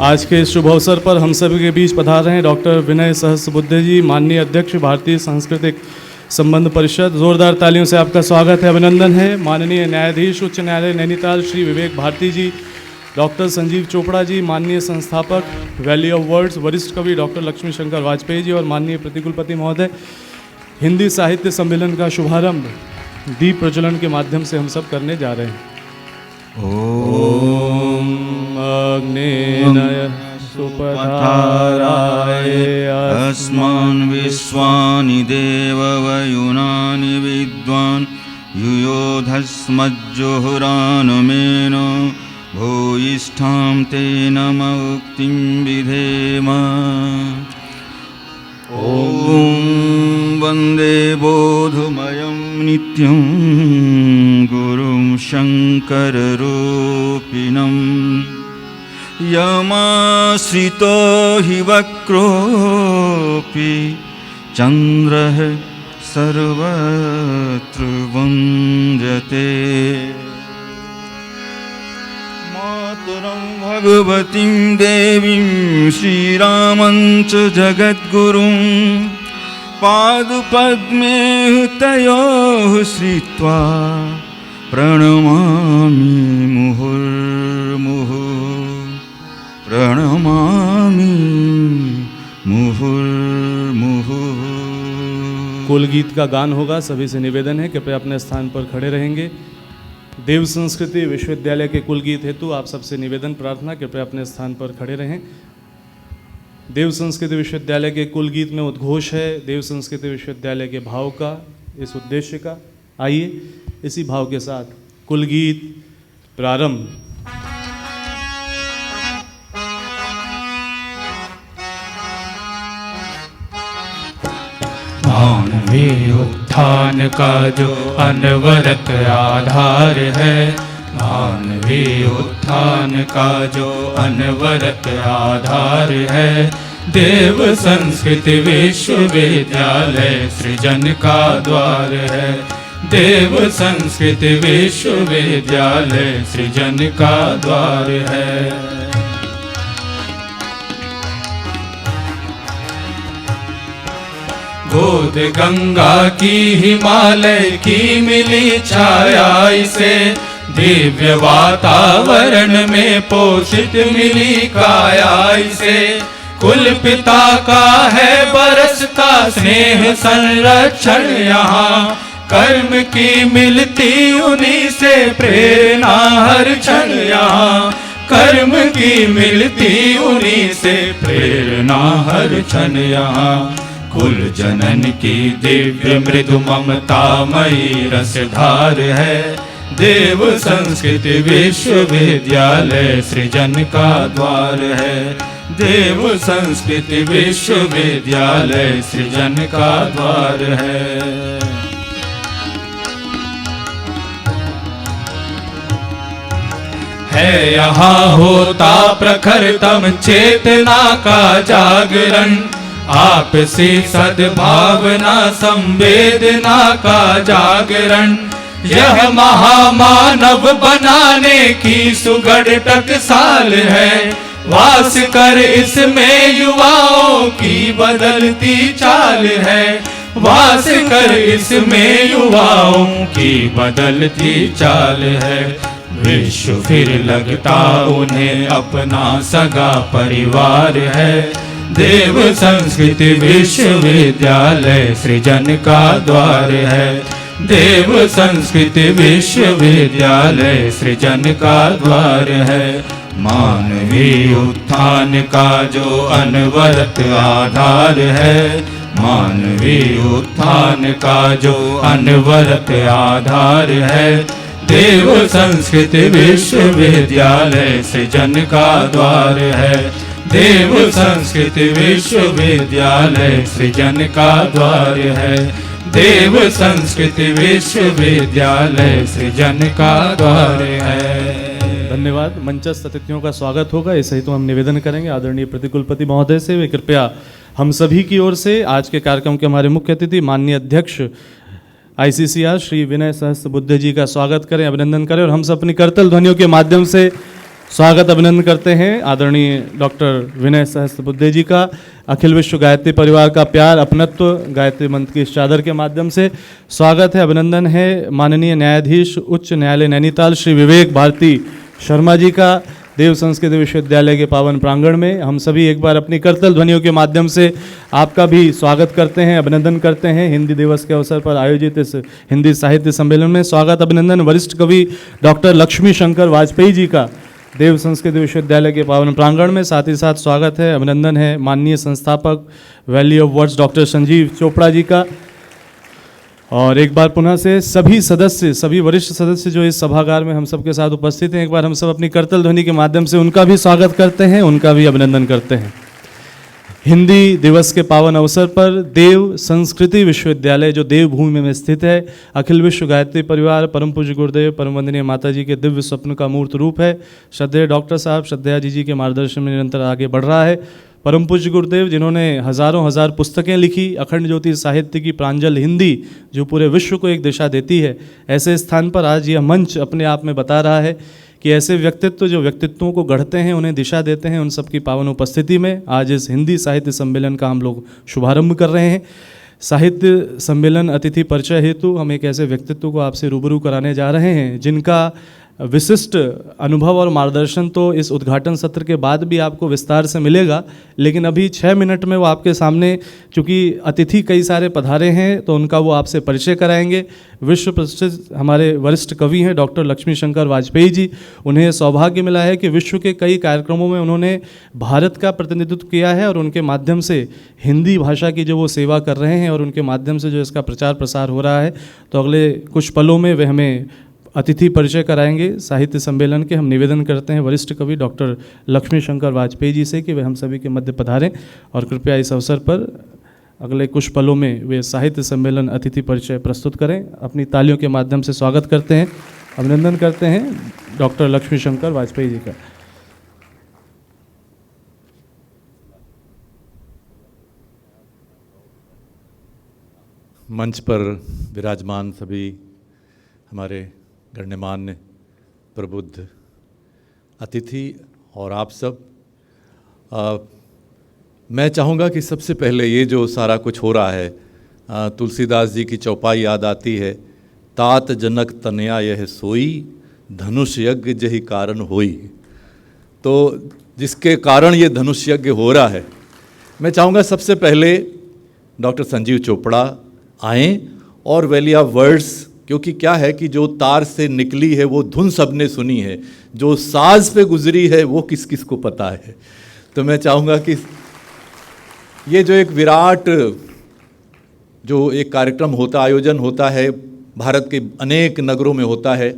आज के इस शुभ अवसर पर हम सभी के बीच पधार रहे हैं डॉक्टर विनय सहस्त्रबुद्धे जी, माननीय अध्यक्ष भारतीय सांस्कृतिक संबंध परिषद। जोरदार तालियों से आपका स्वागत है, अभिनंदन है। माननीय न्यायाधीश उच्च न्यायालय नैनीताल श्री विवेक भारती जी, डॉक्टर संजीव चोपड़ा जी, माननीय संस्थापक वैली ऑफ वर्ड्स वरिष्ठ कवि डॉक्टर लक्ष्मी शंकर वाजपेयी जी और माननीय प्रतिकुलपति महोदय, हिंदी साहित्य सम्मेलन का शुभारंभ दीप प्रज्वलन के माध्यम से हम सब करने जा रहे हैं। ओम अग्नेय सुपथाराय अस्मान् विश्वानि देववयुनानि विद्वान् युयोधस्मज्जोहुरानमेन भूयिष्ठां तेन मुक्तिं विधेम। ॐ वन्दे बोधमयं नित्यं गुरुं शङ्कररूपिणं यमाश्रितो हि वक्रोऽपि चन्द्रः सर्वत्र वन्द्यते। मातरं भगवतीं देवीं श्रीरामं च जगद्गुरुं पादपद्मे तयोः श्रित्वा प्रणमामि मुहुर्मुहुः, प्रणमामि मुहुर्मुहुः। कुल गीत का गान होगा। सभी से निवेदन है कृपया अपने स्थान पर खड़े रहेंगे। देव संस्कृति विश्वविद्यालय के कुल गीत हेतु आप सबसे निवेदन प्रार्थना, कृपया अपने स्थान पर खड़े रहें। देव संस्कृति विश्वविद्यालय के कुल गीत में उद्घोष है देव संस्कृति विश्वविद्यालय के भाव का, इस उद्देश्य का। आइए इसी भाव के साथ कुल गीत प्रारंभ। मानवीय उत्थान का जो अनवरत आधार है, मानवीय उत्थान का जो अनवरत आधार है, देव संस्कृति विश्वविद्यालय सृजन का द्वार है, देव संस्कृति विश्वविद्यालय सृजन का द्वार है। गोद गंगा की हिमालय की मिली छाया इसे, दिव्य वातावरण में पोषित मिली काया इसे। कुल पिता का है बरसता स्नेह संरक्षण यहाँ, कर्म की मिलती उन्हीं से प्रेरणा हर क्षण यहाँ, कर्म की मिलती उन्हीं से प्रेरणा हर क्षण यहाँ। कुल जनन की दिव्य मृदु ममतामयी रसधार है, देव संस्कृति विश्वविद्यालय सृजन का द्वार है, देव संस्कृति विश्वविद्यालय सृजन का द्वार है। है यहाँ होता प्रखरतम चेतना का जागरण, आपसी सद्भावना संवेदना का जागरण। यह महामानव बनाने की सुगढ़ टकसाल है, वास कर इसमें युवाओं की बदलती चाल है, वास कर इसमें युवाओं की बदलती चाल है। विश्व फिर लगता उन्हें अपना सगा परिवार है, देव संस्कृति विश्वविद्यालय सृजन का द्वार है, देव संस्कृति विश्वविद्यालय सृजन का द्वार है। मानवीय उत्थान का जो अनवरत आधार है, मानवीय उत्थान का जो अनवरत आधार है, देव संस्कृति विश्वविद्यालय सृजन का द्वार है, देव संस्कृति विश्वविद्यालय सृजन का द्वार है, देव संस्कृति विश्वविद्यालय सृजन का द्वार है। धन्यवाद। मंचस्थ अतिथियों का स्वागत होगा, इसे ही तो हम निवेदन करेंगे आदरणीय प्रतिकुलपति महोदय से। वे कृपया हम सभी की ओर से आज के कार्यक्रम के हमारे मुख्य अतिथि माननीय अध्यक्ष ICCR श्री विनय सहस्त्रबुद्धे जी का स्वागत करें, अभिनंदन करें और हम सब अपनी करतल ध्वनियों के माध्यम से स्वागत अभिनंदन करते हैं आदरणीय डॉक्टर विनय सहस्त्रबुद्धे जी का। अखिल विश्व गायत्री परिवार का प्यार अपनत्व गायत्री मंत्र की इस चादर के माध्यम से स्वागत है, अभिनंदन है माननीय न्यायाधीश उच्च न्यायालय नैनीताल श्री विवेक भारती शर्मा जी का देव संस्कृत विश्वविद्यालय के पावन प्रांगण में। हम सभी एक बार अपनी करतल ध्वनियों के माध्यम से आपका भी स्वागत करते हैं, अभिनंदन करते हैं हिंदी दिवस के अवसर पर आयोजित इस हिंदी साहित्य सम्मेलन में। स्वागत अभिनंदन वरिष्ठ कवि डॉक्टर लक्ष्मी शंकर वाजपेयी जी का देव संस्कृत विश्वविद्यालय के पावन प्रांगण में। साथ ही साथ स्वागत है, अभिनंदन है माननीय संस्थापक valley of words doctor Sanjeev Chopra ji का। और एक बार पुनः से सभी सदस्य, सभी वरिष्ठ सदस्य जो इस सभागार में हम सबके साथ उपस्थित हैं, एक बार हम सब अपनी करतल ध्वनि के माध्यम से उनका भी स्वागत करते हैं, उनका भी अभिनंदन करते हैं। हिंदी दिवस के पावन अवसर पर देव संस्कृति विश्वविद्यालय जो देवभूमि में स्थित है, अखिल विश्व गायत्री परिवार परम पूज्य गुरुदेव परम वंदनीय माता जी के दिव्य स्वप्न का मूर्त रूप है। श्रद्धेय डॉक्टर साहब श्रद्धेया जी के मार्गदर्शन में निरंतर आगे बढ़ रहा है। परम पूज्य गुरुदेव जिन्होंने हजारों हजार पुस्तकें लिखी, अखंड ज्योति साहित्य की प्रांजल हिंदी जो पूरे विश्व को एक दिशा देती है, ऐसे स्थान पर आज यह मंच अपने आप में बता रहा है कि ऐसे व्यक्तित्व जो व्यक्तित्वों को गढ़ते हैं, उन्हें दिशा देते हैं, उन सबकी पावन उपस्थिति में आज इस हिंदी साहित्य सम्मेलन का हम लोग शुभारंभ कर रहे हैं। साहित्य सम्मेलन अतिथि परिचय हेतु हम एक ऐसे व्यक्तित्व को आपसे रूबरू कराने जा रहे हैं जिनका विशिष्ट अनुभव और मार्गदर्शन तो इस उद्घाटन सत्र के बाद भी आपको विस्तार से मिलेगा, लेकिन अभी 6 मिनट में वो आपके सामने, चूँकि अतिथि कई सारे पधारे हैं तो उनका वो आपसे परिचय कराएंगे। विश्व प्रसिद्ध हमारे वरिष्ठ कवि हैं डॉक्टर लक्ष्मी शंकर वाजपेयी जी। उन्हें सौभाग्य मिला है कि विश्व के कई कार्यक्रमों में उन्होंने भारत का प्रतिनिधित्व किया है और उनके माध्यम से हिंदी भाषा की जो वो सेवा कर रहे हैं और उनके माध्यम से जो इसका प्रचार प्रसार हो रहा है, तो अगले कुछ पलों में वे हमें अतिथि परिचय कराएंगे साहित्य सम्मेलन के। हम निवेदन करते हैं वरिष्ठ कवि डॉक्टर लक्ष्मी शंकर वाजपेयी जी से कि वे हम सभी के मध्य पधारें और कृपया इस अवसर पर अगले कुछ पलों में वे साहित्य सम्मेलन अतिथि परिचय प्रस्तुत करें। अपनी तालियों के माध्यम से स्वागत करते हैं, अभिनंदन करते हैं डॉक्टर लक्ष्मी शंकर वाजपेयी जी का। मंच पर विराजमान सभी हमारे गण्यमान्य प्रबुद्ध अतिथि और आप सब, मैं चाहूँगा कि सबसे पहले ये जो सारा कुछ हो रहा है, तुलसीदास जी की चौपाई याद आती है, तात जनक तनया यह सोई धनुष यज्ञ जहि कारण होई। तो जिसके कारण ये धनुष यज्ञ हो रहा है, मैं चाहूँगा सबसे पहले डॉक्टर संजीव चोपड़ा आएँ और वैली ऑफ वर्ड्स, क्योंकि क्या है कि जो तार से निकली है वो धुन सबने सुनी है, जो साज पे गुजरी है वो किस किस को पता है। तो मैं चाहूँगा कि ये जो एक विराट जो एक कार्यक्रम होता, आयोजन होता है, भारत के अनेक नगरों में होता है,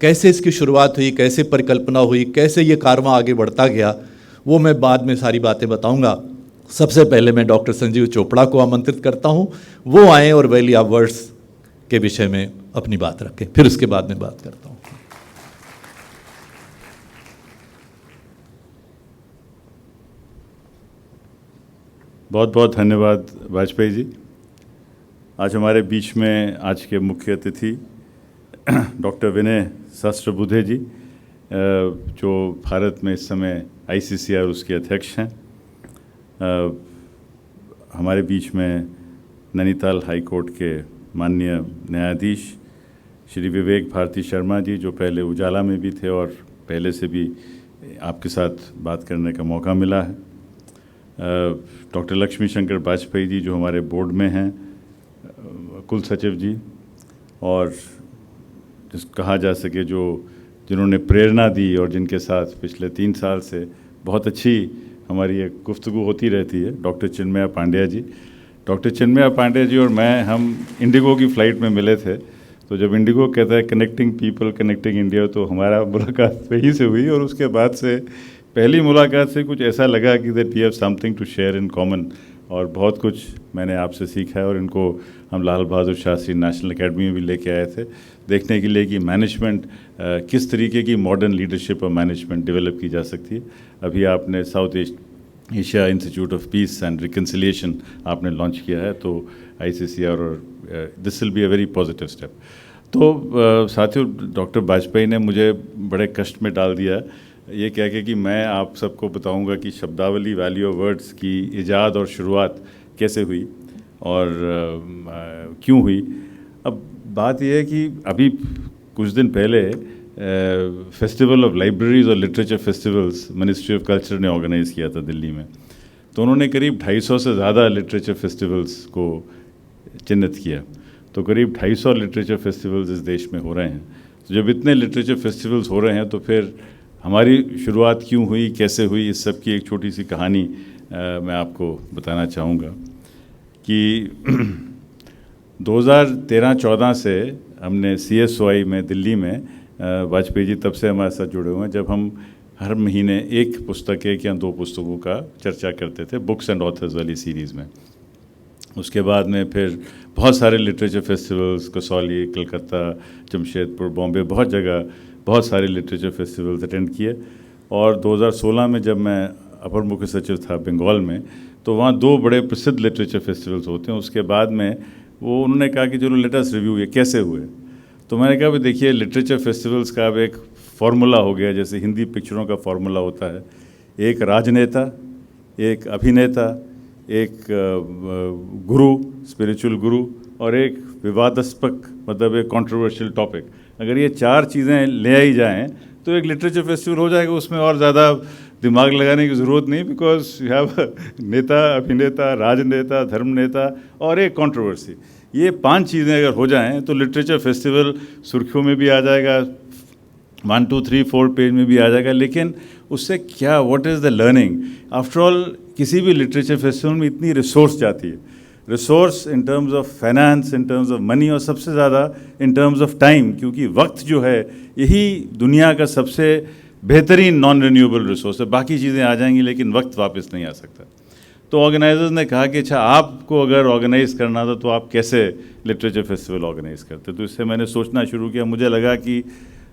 कैसे इसकी शुरुआत हुई, कैसे परिकल्पना हुई, कैसे ये कारवां आगे बढ़ता गया, वो मैं बाद में सारी बातें बताऊँगा। सबसे पहले मैं डॉक्टर संजीव चोपड़ा को आमंत्रित करता हूँ, वो आएँ और वैली ऑफ वर्ड्स के विषय में अपनी बात रखें, फिर उसके बाद में बात करता हूँ। बहुत बहुत धन्यवाद वाजपेयी जी। आज हमारे बीच में आज के मुख्य अतिथि डॉक्टर विनय सहस्त्रबुद्धे जी, जो भारत में इस समय ICCR उसके अध्यक्ष हैं। हमारे बीच में नैनीताल हाई कोर्ट के माननीय न्यायाधीश श्री विवेक भारती शर्मा जी, जो पहले उजाला में भी थे और पहले से भी आपके साथ बात करने का मौका मिला है। डॉक्टर लक्ष्मी शंकर वाजपेयी जी जो हमारे बोर्ड में हैं, कुल सचिव जी, और जिस कहा जा सके जो जिन्होंने प्रेरणा दी और जिनके साथ पिछले 3 साल से बहुत अच्छी हमारी एक गुफ्तगू होती रहती है, डॉक्टर चिन्मया पांड्या जी। डॉक्टर चिन्मया पांड्या जी और मैं, हम इंडिगो की फ़्लाइट में मिले थे। तो जब इंडिगो कहता है कनेक्टिंग पीपल कनेक्टिंग इंडिया, तो हमारा मुलाकात वहीं से हुई और उसके बाद से पहली मुलाकात से कुछ ऐसा लगा कि that we have something to share in common, और बहुत कुछ मैंने आपसे सीखा है। और इनको हम लाल बहादुर शास्त्री नेशनल एकेडमी में भी लेके आए थे देखने के लिए कि मैनेजमेंट किस तरीके की मॉडर्न लीडरशिप और मैनेजमेंट डेवलप की जा सकती है। अभी आपने south Asia institute of peace and reconciliation आपने लॉन्च किया है, तो ICCR और this will be a very positive step. तो साथियों, डॉक्टर वाजपेयी ने मुझे बड़े कष्ट में डाल दिया ये कह के कि मैं आप सबको बताऊंगा कि शब्दावली वैल्यू ऑफ वर्ड्स की इजाद और शुरुआत कैसे हुई और क्यों हुई। अब बात यह है कि अभी कुछ दिन पहले फेस्टिवल ऑफ लाइब्रेरीज और literature festivals ministry of culture ने ऑर्गेनाइज़ किया था दिल्ली में। तो उन्होंने करीब 250 से ज़्यादा लिटरेचर फेस्टिवल्स को चिन्हित किया। तो करीब 250 लिटरेचर फेस्टिवल्स इस देश में हो रहे हैं। तो जब इतने लिटरेचर फेस्टिवल्स हो रहे हैं तो फिर हमारी शुरुआत क्यों हुई, कैसे हुई, इस सब की एक छोटी सी कहानी मैं आपको बताना चाहूँगा कि 2013-14 से हमने CSOI में दिल्ली में वाजपेयी जी तब से हमारे साथ जुड़े हुए हैं, जब हम हर महीने एक पुस्तक, एक या 2 पुस्तकों का चर्चा करते थे बुक्स एंड ऑथर्स वाली सीरीज़ में। उसके बाद में फिर बहुत सारे लिटरेचर फेस्टिवल्स, कसौली, कलकत्ता, जमशेदपुर, बॉम्बे, बहुत जगह बहुत सारे लिटरेचर फेस्टिवल्स अटेंड किए। और 2016 में जब मैं अपर मुख्य सचिव था बंगाल में, तो वहाँ 2 बड़े प्रसिद्ध लिटरेचर फेस्टिवल्स होते हैं। उसके बाद में वो उन्होंने कहा कि चलो लेट अस रिव्यू ये कैसे हुए। तो मैंने कहा भाई देखिए, लिटरेचर फेस्टिवल्स का अब एक फार्मूला हो गया, जैसे हिंदी पिक्चरों का फार्मूला होता है, एक राजनेता, एक अभिनेता, एक गुरु, स्पिरिचुअल गुरु, और एक विवादास्पद मतलब एक कंट्रोवर्शियल टॉपिक। अगर ये 4 चीज़ें ले आई जाएँ तो एक लिटरेचर फेस्टिवल हो जाएगा। उसमें और ज़्यादा दिमाग लगाने की ज़रूरत नहीं, बिकॉज यू हैव नेता, अभिनेता, राजनेता, धर्म नेता और एक कंट्रोवर्सी। ये 5 चीज़ें अगर हो जाएं तो लिटरेचर फेस्टिवल सुर्खियों में भी आ जाएगा, 1, 2, 3, 4 पेज में भी आ जाएगा। लेकिन उससे क्या, what is the learning? After all किसी भी लिटरेचर फेस्टिवल में इतनी रिसोर्स जाती है, resource in terms of finance, in terms of money, और सबसे ज़्यादा इन टर्म्स ऑफ टाइम, क्योंकि वक्त जो है यही दुनिया का सबसे बेहतरीन नॉन रिन्यूएबल रिसोर्स है। बाकी चीज़ें आ जाएंगी लेकिन वक्त वापस नहीं आ सकता। तो ऑर्गेनाइजर्स ने कहा कि अच्छा, आपको अगर ऑर्गेनाइज़ करना था तो आप कैसे लिटरेचर फेस्टिवल ऑर्गेनाइज़ करते। तो इससे मैंने सोचना शुरू किया। मुझे लगा कि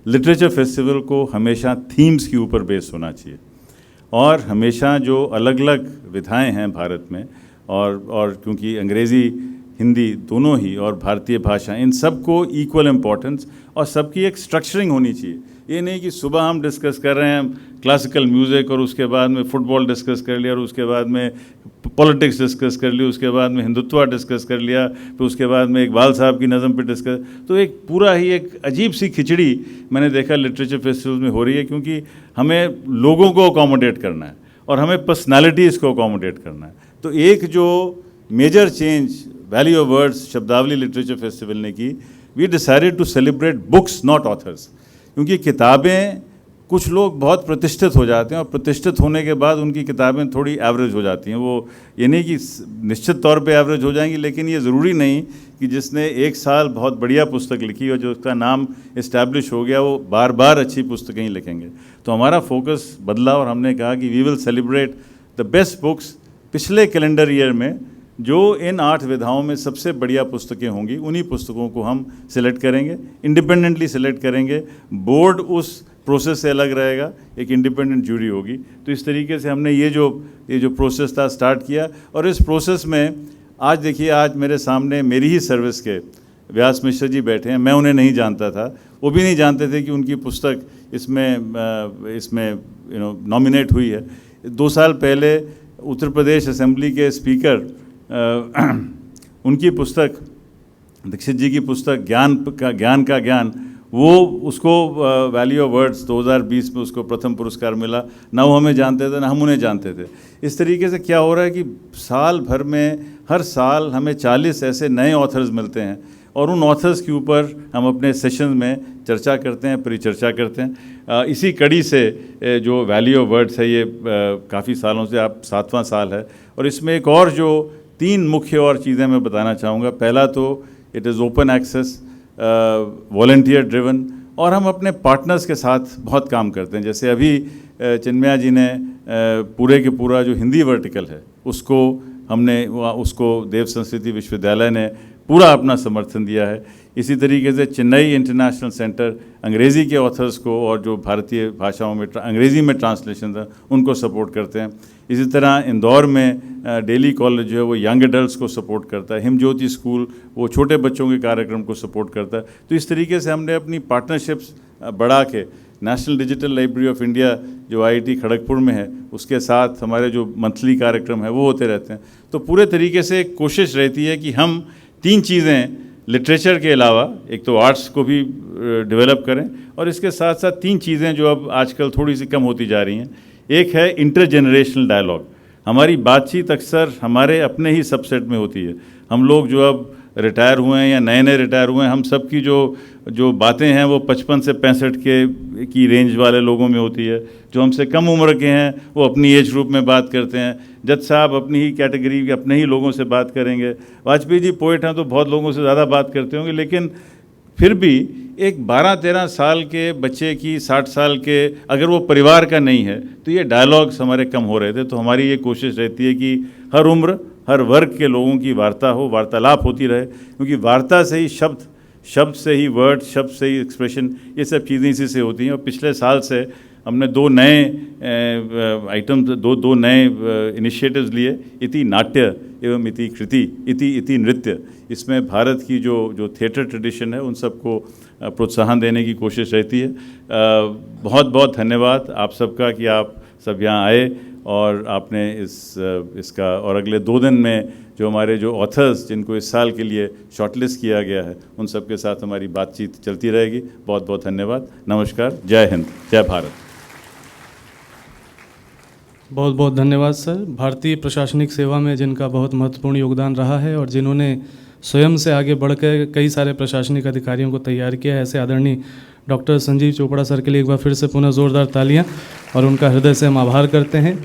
लिटरेचर फेस्टिवल को हमेशा थीम्स के ऊपर बेस होना चाहिए, और हमेशा जो अलग अलग विधाएं हैं भारत में, और क्योंकि अंग्रेज़ी, हिंदी दोनों ही, और भारतीय भाषा, इन सब को इक्वल इम्पोर्टेंस, और सबकी एक स्ट्रक्चरिंग होनी चाहिए। ये नहीं कि सुबह हम डिस्कस कर रहे हैं क्लासिकल म्यूज़िक, और उसके बाद में फुटबॉल डिस्कस कर लिया, और उसके बाद में पॉलिटिक्स डिस्कस कर ली, उसके बाद में हिंदुत्व डिस्कस कर लिया, फिर उसके बाद में इकबाल साहब की नज़म पे डिस्कस। तो एक पूरा ही एक अजीब सी खिचड़ी मैंने देखा लिटरेचर फेस्टिवल में हो रही है, क्योंकि हमें लोगों को अकोमोडेट करना है और हमें पर्सनैलिटीज़ को अकोमोडेट करना है। तो एक जो major change value of words शब्दावली लिटरेचर फेस्टिवल ने की, we decided to celebrate books not authors. क्योंकि किताबें, कुछ लोग बहुत प्रतिष्ठित हो जाते हैं, और प्रतिष्ठित होने के बाद उनकी किताबें थोड़ी एवरेज हो जाती हैं। वो ये नहीं कि निश्चित तौर पे एवरेज हो जाएंगी, लेकिन ये ज़रूरी नहीं कि जिसने 1 साल बहुत बढ़िया पुस्तक लिखी और जो उसका नाम इस्टेब्लिश हो गया, वो बार बार अच्छी पुस्तकें ही लिखेंगे। तो हमारा फोकस बदला, और हमने कहा कि we will celebrate the best books. पिछले कैलेंडर ईयर में जो इन 8 विधाओं में सबसे बढ़िया पुस्तकें होंगी, उन्हीं पुस्तकों को हम सिलेक्ट करेंगे, इंडिपेंडेंटली सिलेक्ट करेंगे। बोर्ड उस प्रोसेस से अलग रहेगा, एक इंडिपेंडेंट जूरी होगी। तो इस तरीके से हमने ये जो प्रोसेस था स्टार्ट किया। और इस प्रोसेस में आज देखिए, आज मेरे सामने मेरी ही सर्विस के व्यास मिश्र जी बैठे हैं। मैं उन्हें नहीं जानता था, वो भी नहीं जानते थे कि उनकी पुस्तक इसमें नॉमिनेट हुई है। 2 साल पहले उत्तर प्रदेश असेंबली के स्पीकर उनकी पुस्तक, दीक्षित जी की पुस्तक ज्ञान का ज्ञान, वो उसको वैल्यू ऑफ वर्ड्स 2020 में उसको प्रथम पुरस्कार मिला। ना वो हमें जानते थे, ना हम उन्हें जानते थे। इस तरीके से क्या हो रहा है कि साल भर में, हर साल हमें 40 ऐसे नए ऑथर्स मिलते हैं, और उन ऑथर्स के ऊपर हम अपने सेशन में चर्चा करते हैं, परिचर्चा करते हैं। इसी कड़ी से जो वैल्यू ऑफ वर्ड्स है, ये काफ़ी सालों से, आप 7वां साल है। और इसमें एक और जो 3 मुख्य और चीज़ें मैं बताना चाहूँगा। पहला तो it is open access, volunteer driven, और हम अपने पार्टनर्स के साथ बहुत काम करते हैं। जैसे अभी चिन्मया जी ने पूरे के पूरा जो हिंदी वर्टिकल है उसको देव संस्कृति विश्वविद्यालय ने पूरा अपना समर्थन दिया है। इसी तरीके से चेन्नई इंटरनेशनल सेंटर अंग्रेज़ी के ऑथर्स को और जो भारतीय भाषाओं में अंग्रेज़ी में ट्रांसलेशन था उनको सपोर्ट करते हैं। इसी तरह इंदौर में डेली कॉलेज जो है वो यंग एडल्ट्स को सपोर्ट करता है, हिमज्योति स्कूल वो छोटे बच्चों के कार्यक्रम को सपोर्ट करता है। तो इस तरीके से हमने अपनी पार्टनरशिप्स बढ़ा के national digital library of India जो IIT खड़गपुर में है उसके साथ हमारे जो मंथली कार्यक्रम है वो होते रहते हैं। तो पूरे तरीके से कोशिश रहती है कि हम 3 चीज़ें लिटरेचर के अलावा, एक तो आर्ट्स को भी डेवलप करें और इसके साथ साथ 3 चीज़ें जो अब आजकल थोड़ी सी कम होती जा रही हैं। एक है इंटरजेनरेशनल डायलॉग। हमारी बातचीत अक्सर हमारे अपने ही सबसेट में होती है। हम लोग जो अब रिटायर हुए हैं या नए नए रिटायर हुए हैं, हम सब की जो बातें हैं वो 55 से 65 की रेंज वाले लोगों में होती है। जो हमसे कम उम्र के हैं वो अपनी एज ग्रुप में बात करते हैं। जज साहब अपनी ही कैटेगरी के अपने ही लोगों से बात करेंगे। वाजपेयी जी पोइट हैं तो बहुत लोगों से ज़्यादा बात करते होंगे, लेकिन फिर भी एक 12-13 साल के बच्चे की 60 साल के अगर वो परिवार का नहीं है तो ये डायलॉग्स हमारे कम हो रहे थे। तो हमारी ये कोशिश रहती है कि हर उम्र हर वर्ग के लोगों की वार्ता हो, वार्तालाप होती रहे, क्योंकि वार्ता से ही शब्द से ही वर्ड, शब्द से ही एक्सप्रेशन, ये सब चीज़ें इसी से होती हैं। और पिछले साल से हमने 2 नए आइटम्स, दो नए इनिशिएटिव्स लिए, इति नाट्य एवं इति कृति, इति नृत्य। इसमें भारत की जो थिएटर ट्रेडिशन है उन सबको प्रोत्साहन देने की कोशिश रहती है। बहुत बहुत धन्यवाद आप सबका कि आप सब यहाँ आए और आपने इसका और अगले 2 दिन में जो हमारे जो ऑथर्स जिनको इस साल के लिए शॉर्टलिस्ट किया गया है उन सब के साथ हमारी बातचीत चलती रहेगी। बहुत बहुत धन्यवाद। नमस्कार। जय हिंद, जय भारत। बहुत बहुत धन्यवाद सर। भारतीय प्रशासनिक सेवा में जिनका बहुत महत्वपूर्ण योगदान रहा है और जिन्होंने स्वयं से आगे बढ़कर कई सारे प्रशासनिक अधिकारियों को तैयार किया है, ऐसे आदरणीय डॉक्टर संजीव चोपड़ा सर के लिए एक बार फिर से पुनः जोरदार तालियां और उनका हृदय से हम आभार करते हैं।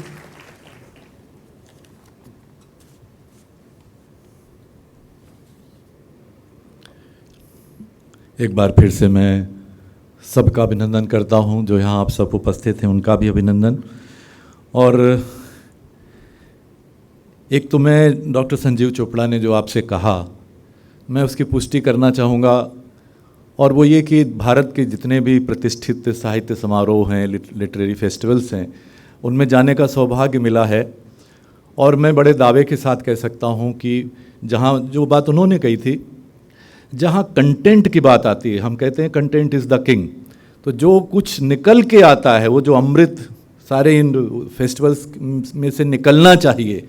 एक बार फिर से मैं सबका अभिनंदन करता हूं, जो यहाँ आप सब उपस्थित हैं उनका भी अभिनंदन। और एक तो मैं डॉक्टर संजीव चोपड़ा ने जो आपसे कहा, मैं उसकी पुष्टि करना चाहूँगा, और वो ये कि भारत के जितने भी प्रतिष्ठित साहित्य समारोह हैं, लिटरेरी फेस्टिवल्स हैं, उनमें जाने का सौभाग्य मिला है। और मैं बड़े दावे के साथ कह सकता हूँ कि जहाँ जो बात उन्होंने कही थी, जहाँ कंटेंट की बात आती है, हम कहते हैं कंटेंट इज़ द किंग, तो जो कुछ निकल के आता है, वो जो अमृत सारे इन फेस्टिवल्स में से निकलना चाहिए,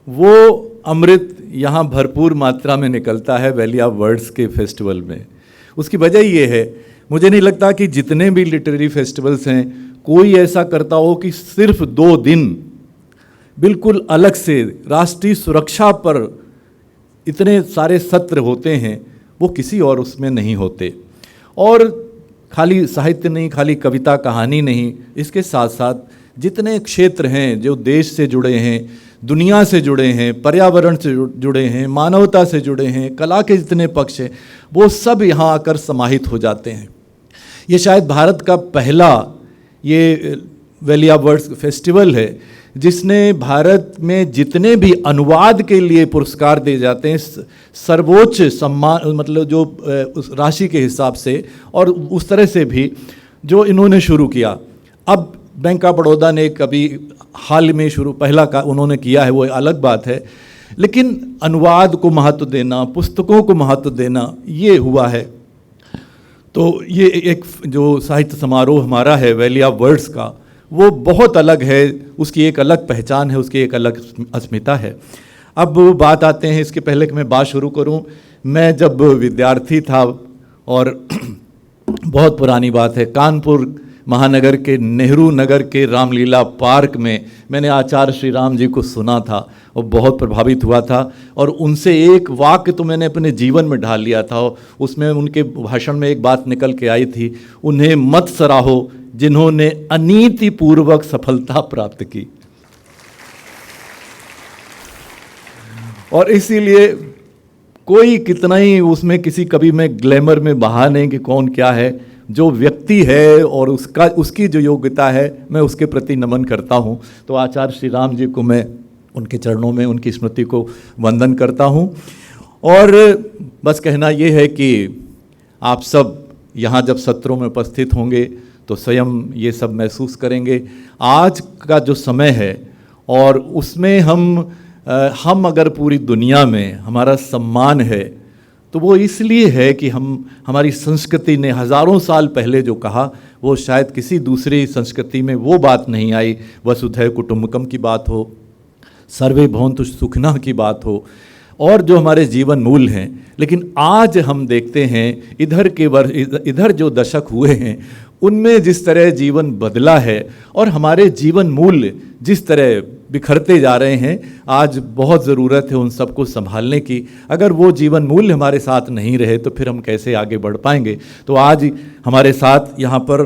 वो अमृत यहाँ भरपूर मात्रा में निकलता है वैली ऑफ वर्ड्स के फेस्टिवल में। उसकी वजह ये है, मुझे नहीं लगता कि जितने भी लिटरेरी फेस्टिवल्स हैं कोई ऐसा करता हो कि सिर्फ 2 दिन बिल्कुल अलग से राष्ट्रीय सुरक्षा पर इतने सारे सत्र होते हैं, वो किसी और उसमें नहीं होते। और खाली साहित्य नहीं, खाली कविता कहानी नहीं, इसके साथ साथ जितने क्षेत्र हैं जो देश से जुड़े हैं, दुनिया से जुड़े हैं, पर्यावरण से जुड़े हैं, मानवता से जुड़े हैं, कला के जितने पक्ष हैं, वो सब यहाँ आकर समाहित हो जाते हैं। ये शायद भारत का पहला ये वैली ऑफ वर्ड्स फेस्टिवल है जिसने भारत में जितने भी अनुवाद के लिए पुरस्कार दिए जाते हैं सर्वोच्च सम्मान, मतलब जो उस राशि के हिसाब से और उस तरह से भी जो इन्होंने शुरू किया। अब बैंक ऑफ बड़ौदा ने कभी हाल में शुरू पहला का उन्होंने किया है, वो अलग बात है, लेकिन अनुवाद को महत्व देना, पुस्तकों को महत्व देना, ये हुआ है। तो ये एक जो साहित्य समारोह हमारा है वैली ऑफ वर्ड्स का, वो बहुत अलग है, उसकी एक अलग पहचान है, उसकी एक अलग अस्मिता है। अब बात आते हैं, इसके पहले कि मैं बात शुरू करूं, मैं जब विद्यार्थी था, और बहुत पुरानी बात है, कानपुर महानगर के नेहरू नगर के रामलीला पार्क में मैंने आचार्य श्री राम जी को सुना था और बहुत प्रभावित हुआ था। और उनसे एक वाक्य तो मैंने अपने जीवन में ढाल लिया था। उसमें उनके भाषण में एक बात निकल के आई थी, उन्हें मत सराहो जिन्होंने अनीतिपूर्वक सफलता प्राप्त की। और इसीलिए कोई कितना ही उसमें किसी कभी मैं ग्लैमर में बहा नहीं कि कौन क्या है, जो व्यक्ति है और उसकी जो योग्यता है, मैं उसके प्रति नमन करता हूँ। तो आचार्य श्री राम जी को मैं उनके चरणों में उनकी स्मृति को वंदन करता हूँ। और बस कहना ये है कि आप सब यहाँ जब सत्रों में उपस्थित होंगे तो स्वयं ये सब महसूस करेंगे। आज का जो समय है और उसमें हम अगर पूरी दुनिया में हमारा सम्मान है तो वो इसलिए है कि हमारी संस्कृति ने हज़ारों साल पहले जो कहा वो शायद किसी दूसरी संस्कृति में वो बात नहीं आई। वसुधैव कुटुम्बकम की बात हो, सर्वे भवन्तु सुखिनः की बात हो, और जो हमारे जीवन मूल हैं। लेकिन आज हम देखते हैं इधर जो दशक हुए हैं उनमें जिस तरह जीवन बदला है और हमारे जीवन मूल्य जिस तरह बिखरते जा रहे हैं, आज बहुत ज़रूरत है उन सबको संभालने की। अगर वो जीवन मूल्य हमारे साथ नहीं रहे तो फिर हम कैसे आगे बढ़ पाएंगे। तो आज हमारे साथ यहाँ पर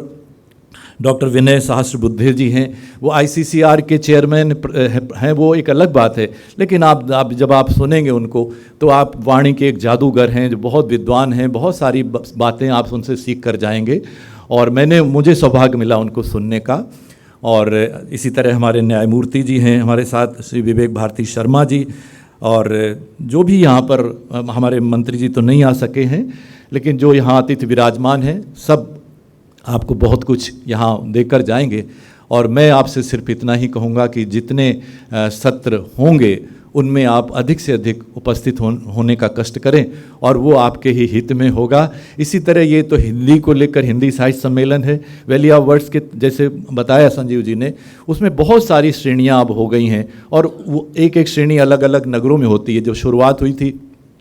डॉक्टर विनय सहस्रबुद्धे जी हैं, वो ICCR के चेयरमैन हैं, वो एक अलग बात है। लेकिन आप जब आप सुनेंगे उनको तो आप वाणी के एक जादूगर हैं, जो बहुत विद्वान हैं, बहुत सारी बातें आप उनसे सीख कर जाएंगे। और मुझे सौभाग्य मिला उनको सुनने का। और इसी तरह हमारे न्यायमूर्ति जी हैं हमारे साथ, श्री विवेक भारती शर्मा जी, और जो भी यहाँ पर हमारे मंत्री जी तो नहीं आ सके हैं, लेकिन जो यहाँ अतिथि विराजमान हैं सब आपको बहुत कुछ यहाँ देकर जाएंगे। और मैं आपसे सिर्फ इतना ही कहूँगा कि जितने सत्र होंगे उनमें आप अधिक से अधिक उपस्थित होने का कष्ट करें और वो आपके ही हित में होगा। इसी तरह ये तो हिंदी को लेकर हिंदी साहित्य सम्मेलन है, वैली ऑफ वर्ड्स के जैसे बताया संजीव जी ने, उसमें बहुत सारी श्रेणियाँ अब हो गई हैं और वो एक एक श्रेणी अलग अलग नगरों में होती है। जो शुरुआत हुई थी,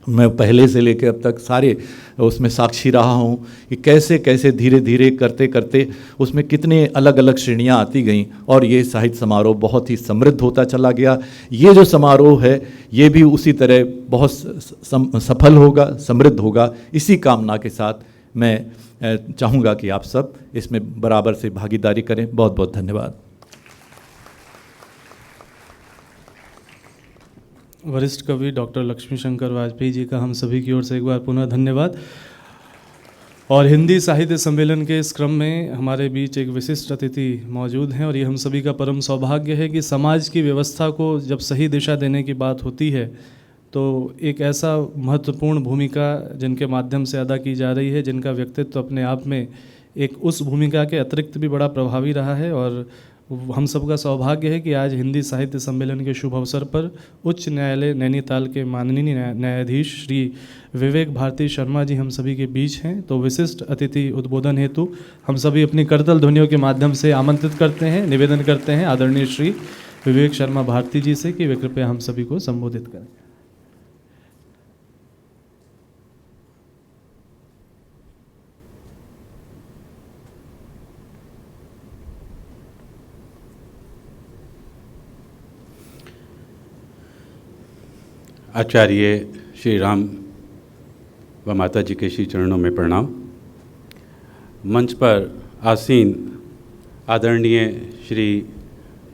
मैं पहले से लेकर अब तक सारे उसमें साक्षी रहा हूँ कि कैसे कैसे धीरे धीरे करते करते उसमें कितने अलग अलग श्रेणियाँ आती गईं और ये साहित्य समारोह बहुत ही समृद्ध होता चला गया। ये जो समारोह है ये भी उसी तरह बहुत सफल होगा, समृद्ध होगा। इसी कामना के साथ मैं चाहूँगा कि आप सब इसमें बराबर से भागीदारी करें। बहुत बहुत धन्यवाद। वरिष्ठ कवि डॉक्टर लक्ष्मी शंकर वाजपेयी जी का हम सभी की ओर से एक बार पुनः धन्यवाद। और हिंदी साहित्य सम्मेलन के इस क्रम में हमारे बीच एक विशिष्ट अतिथि मौजूद हैं और ये हम सभी का परम सौभाग्य है कि समाज की व्यवस्था को जब सही दिशा देने की बात होती है तो एक ऐसा महत्वपूर्ण भूमिका जिनके माध्यम से अदा की जा रही है, जिनका व्यक्तित्व अपने आप में एक उस भूमिका के अतिरिक्त भी बड़ा प्रभावी रहा है। और हम सबका सौभाग्य है कि आज हिंदी साहित्य सम्मेलन के शुभ अवसर पर उच्च न्यायालय नैनीताल के माननीय न्यायाधीश श्री विवेक भारती शर्मा जी हम सभी के बीच हैं। तो विशिष्ट अतिथि उद्बोधन हेतु हम सभी अपनी करतल ध्वनियों के माध्यम से आमंत्रित करते हैं, निवेदन करते हैं आदरणीय श्री विवेक शर्मा भारती जी से कि वे कृपया हम सभी को संबोधित करें। आचार्य श्री राम व माता जी के श्री चरणों में प्रणाम। मंच पर आसीन आदरणीय श्री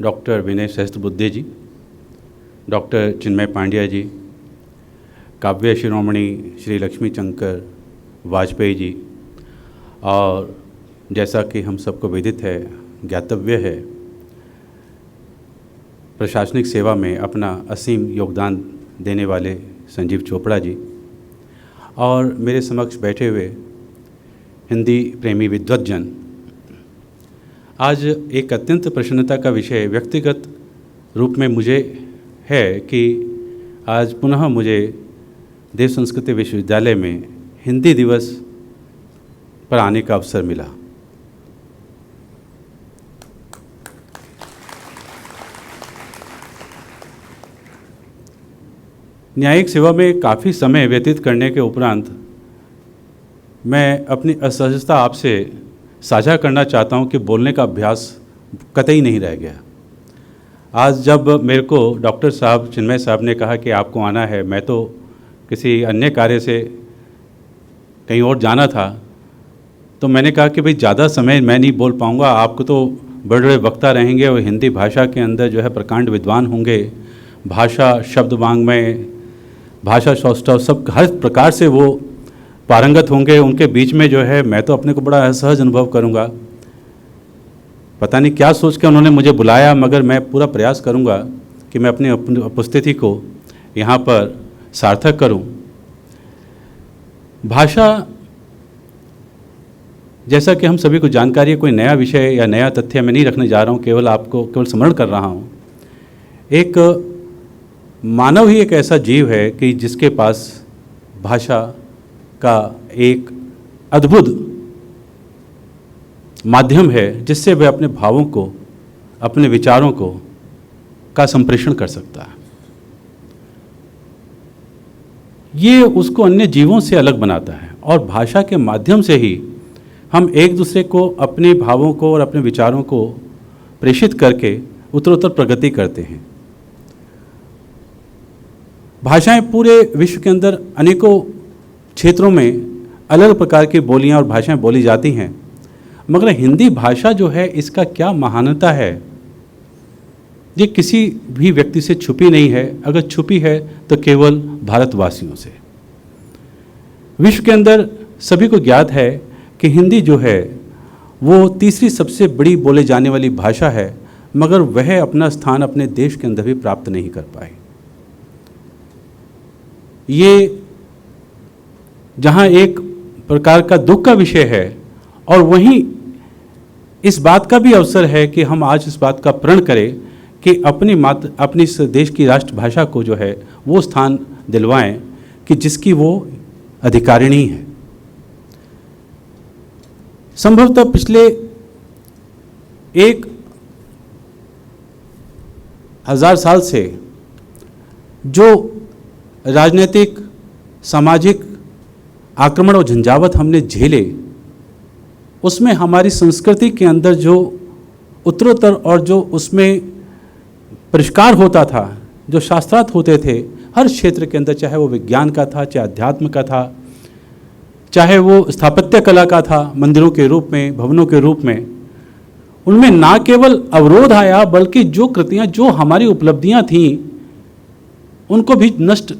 डॉक्टर विनय सहस्त्रबुद्धे जी, डॉक्टर चिन्मय पांड्या जी, काव्य शिरोमणि श्री लक्ष्मी शंकर वाजपेयी जी, और जैसा कि हम सबको विदित है, ज्ञातव्य है, प्रशासनिक सेवा में अपना असीम योगदान देने वाले संजीव चोपड़ा जी, और मेरे समक्ष बैठे हुए हिंदी प्रेमी विद्वज्जन। आज एक अत्यंत प्रसन्नता का विषय व्यक्तिगत रूप में मुझे है कि आज पुनः मुझे देव संस्कृति विश्वविद्यालय में हिंदी दिवस पर आने का अवसर मिला। न्यायिक सेवा में काफ़ी समय व्यतीत करने के उपरांत मैं अपनी असहजता आपसे साझा करना चाहता हूं कि बोलने का अभ्यास कतई नहीं रह गया। आज जब मेरे को डॉक्टर साहब चिन्मय साहब ने कहा कि आपको आना है, मैं तो किसी अन्य कार्य से कहीं और जाना था, तो मैंने कहा कि भाई ज़्यादा समय मैं नहीं बोल पाऊँगा, आपको तो बड़े बड़े वक्ता रहेंगे और हिंदी भाषा के अंदर जो है प्रकांड विद्वान होंगे, भाषा शब्द वांग्मय, भाषा सौष्ठव सब हर प्रकार से वो पारंगत होंगे। उनके बीच में जो है मैं तो अपने को बड़ा असहज अनुभव करूँगा। पता नहीं क्या सोच के उन्होंने मुझे बुलाया, मगर मैं पूरा प्रयास करूँगा कि मैं अपनी उपस्थिति को यहाँ पर सार्थक करूँ। भाषा, जैसा कि हम सभी को जानकारी है, कोई नया विषय या नया तथ्य मैं नहीं रखने जा रहा हूँ, केवल आपको केवल स्मरण कर रहा हूँ। एक मानव ही एक ऐसा जीव है कि जिसके पास भाषा का एक अद्भुत माध्यम है जिससे वह अपने भावों को, अपने विचारों को का संप्रेषण कर सकता है। ये उसको अन्य जीवों से अलग बनाता है और भाषा के माध्यम से ही हम एक दूसरे को अपने भावों को और अपने विचारों को प्रेषित करके उत्तरोत्तर प्रगति करते हैं। भाषाएं पूरे विश्व के अंदर अनेकों क्षेत्रों में अलग अलग प्रकार की बोलियां और भाषाएं बोली जाती हैं, मगर हिंदी भाषा जो है इसका क्या महानता है, ये किसी भी व्यक्ति से छुपी नहीं है। अगर छुपी है तो केवल भारतवासियों से। विश्व के अंदर सभी को ज्ञात है कि हिंदी जो है वो तीसरी सबसे बड़ी बोले जाने वाली भाषा है, मगर वह अपना स्थान अपने देश के अंदर भी प्राप्त नहीं कर पाई। ये जहाँ एक प्रकार का दुख का विषय है और वहीं इस बात का भी अवसर है कि हम आज इस बात का प्रण करें कि अपनी इस देश की राष्ट्रभाषा को जो है वो स्थान दिलवाएं कि जिसकी वो अधिकारिणी है। संभवतः पिछले 1000 साल से जो राजनीतिक, सामाजिक आक्रमण और झंझावत हमने झेले, उसमें हमारी संस्कृति के अंदर जो उत्तरोत्तर और जो उसमें परिष्कार होता था, जो शास्त्रार्थ होते थे हर क्षेत्र के अंदर, चाहे वो विज्ञान का था, चाहे अध्यात्म का था, चाहे वो स्थापत्य कला का था, मंदिरों के रूप में, भवनों के रूप में, उनमें ना केवल अवरोध आया बल्कि जो कृतियाँ, जो हमारी उपलब्धियाँ थीं, उनको भी नष्ट